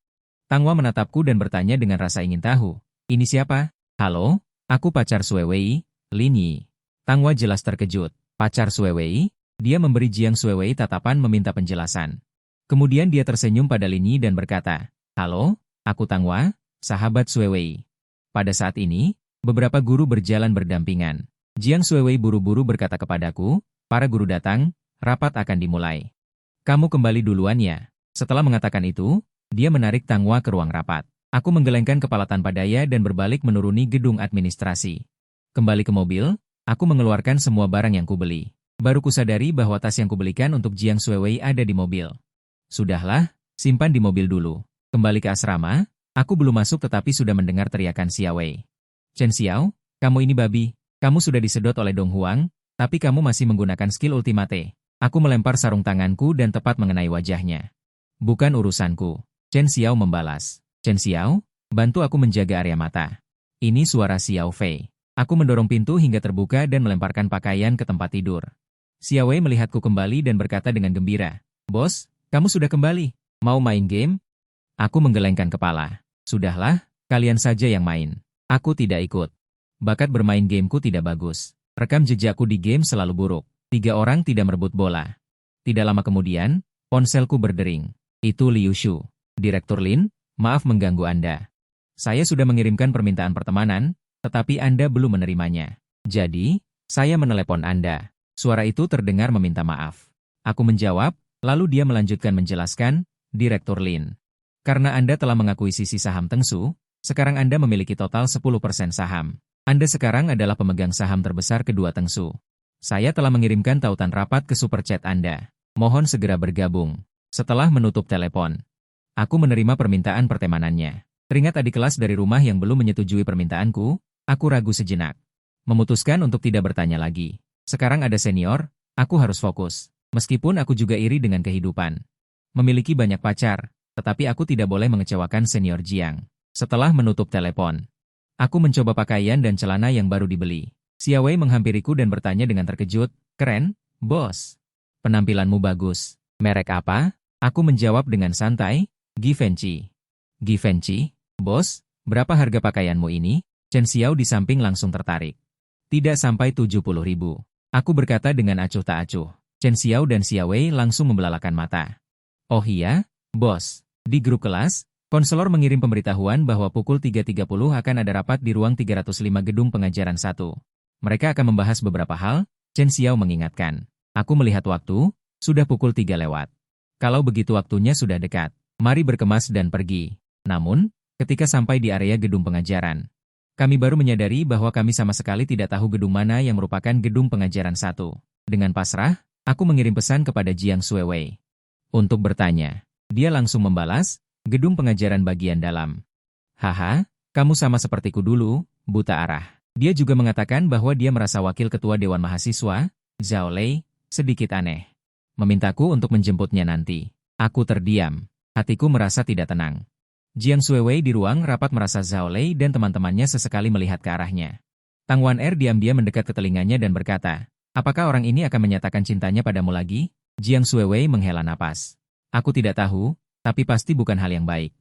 Tangwa menatapku dan bertanya dengan rasa ingin tahu, "Ini siapa?" "Halo, aku pacar Xuewei, Lin Yi." Tangwa jelas terkejut. "Pacar Xuewei?" Dia memberi Jiang Xuewei tatapan meminta penjelasan. Kemudian dia tersenyum pada Lin Yi dan berkata, "Halo, aku Tang Hua, sahabat Xuewei." Pada saat ini, beberapa guru berjalan berdampingan. Jiang Xuewei buru-buru berkata kepadaku, "Para guru datang, rapat akan dimulai. Kamu kembali duluan ya." Setelah mengatakan itu, dia menarik Tang Hua ke ruang rapat. Aku menggelengkan kepala tanpa daya dan berbalik menuruni gedung administrasi. Kembali ke mobil, aku mengeluarkan semua barang yang kubeli. Baru kusadari bahwa tas yang kubelikan untuk Jiang Xuewei ada di mobil. Sudahlah, simpan di mobil dulu. Kembali ke asrama, aku belum masuk tetapi sudah mendengar teriakan Xiaowei. "Chen Xiao, kamu ini babi. Kamu sudah disedot oleh Dong Huang, tapi kamu masih menggunakan skill ultimate." Aku melempar sarung tanganku dan tepat mengenai wajahnya. "Bukan urusanku." Chen Xiao membalas. "Chen Xiao, bantu aku menjaga area mata." Ini suara Xiao Fei. Aku mendorong pintu hingga terbuka dan melemparkan pakaian ke tempat tidur. Xiaowei melihatku kembali dan berkata dengan gembira, "Bos, kamu sudah kembali. Mau main game?" Aku menggelengkan kepala. "Sudahlah, kalian saja yang main. Aku tidak ikut. Bakat bermain gameku tidak bagus. Rekam jejakku di game selalu buruk. 3 orang tidak merebut bola." Tidak lama kemudian, ponselku berdering. "Itu Liu Shu. Direktur Lin, maaf mengganggu Anda. Saya sudah mengirimkan permintaan pertemanan, tetapi Anda belum menerimanya. Jadi, saya menelepon Anda." Suara itu terdengar meminta maaf. Aku menjawab, lalu dia melanjutkan menjelaskan, "Direktur Lin, karena Anda telah mengakui sisi saham Tengsu, sekarang Anda memiliki total 10% saham. Anda sekarang adalah pemegang saham terbesar kedua Tengsu. Saya telah mengirimkan tautan rapat ke super chat Anda. Mohon segera bergabung." Setelah menutup telepon, aku menerima permintaan pertemanannya. Teringat adik kelas dari rumah yang belum menyetujui permintaanku, aku ragu sejenak. Memutuskan untuk tidak bertanya lagi. Sekarang ada senior, aku harus fokus. Meskipun aku juga iri dengan kehidupan. Memiliki banyak pacar, tetapi aku tidak boleh mengecewakan senior Jiang. Setelah menutup telepon, aku mencoba pakaian dan celana yang baru dibeli. Xiaowei menghampiriku dan bertanya dengan terkejut, "Keren, bos. Penampilanmu bagus. Merek apa?" Aku menjawab dengan santai, "Givenchy." "Givenchy? Bos, berapa harga pakaianmu ini?" Chen Xiao di samping langsung tertarik. "Tidak sampai 70.000. Aku berkata dengan acuh tak acuh. Chen Xiao dan Xiaowei langsung membelalakan mata. "Oh iya, bos." Di grup kelas, konselor mengirim pemberitahuan bahwa pukul 3.30 akan ada rapat di ruang 305 gedung pengajaran 1. Mereka akan membahas beberapa hal, Chen Xiao mengingatkan. Aku melihat waktu, sudah pukul 3 lewat. Kalau begitu waktunya sudah dekat, mari berkemas dan pergi. Namun, ketika sampai di area gedung pengajaran, kami baru menyadari bahwa kami sama sekali tidak tahu gedung mana yang merupakan gedung pengajaran 1. Dengan pasrah, aku mengirim pesan kepada Jiang Xuewei untuk bertanya. Dia langsung membalas, "Gedung pengajaran bagian dalam." "Haha, kamu sama sepertiku dulu, buta arah." Dia juga mengatakan bahwa dia merasa wakil ketua Dewan Mahasiswa, Zhao Lei, sedikit aneh. Memintaku untuk menjemputnya nanti. Aku terdiam. Hatiku merasa tidak tenang. Jiang Xuewei di ruang rapat merasa Zhao Lei dan teman-temannya sesekali melihat ke arahnya. Tang Wan-er diam-diam mendekat ke telinganya dan berkata, "Apakah orang ini akan menyatakan cintanya padamu lagi?" Jiang Xuewei menghela napas. "Aku tidak tahu, tapi pasti bukan hal yang baik."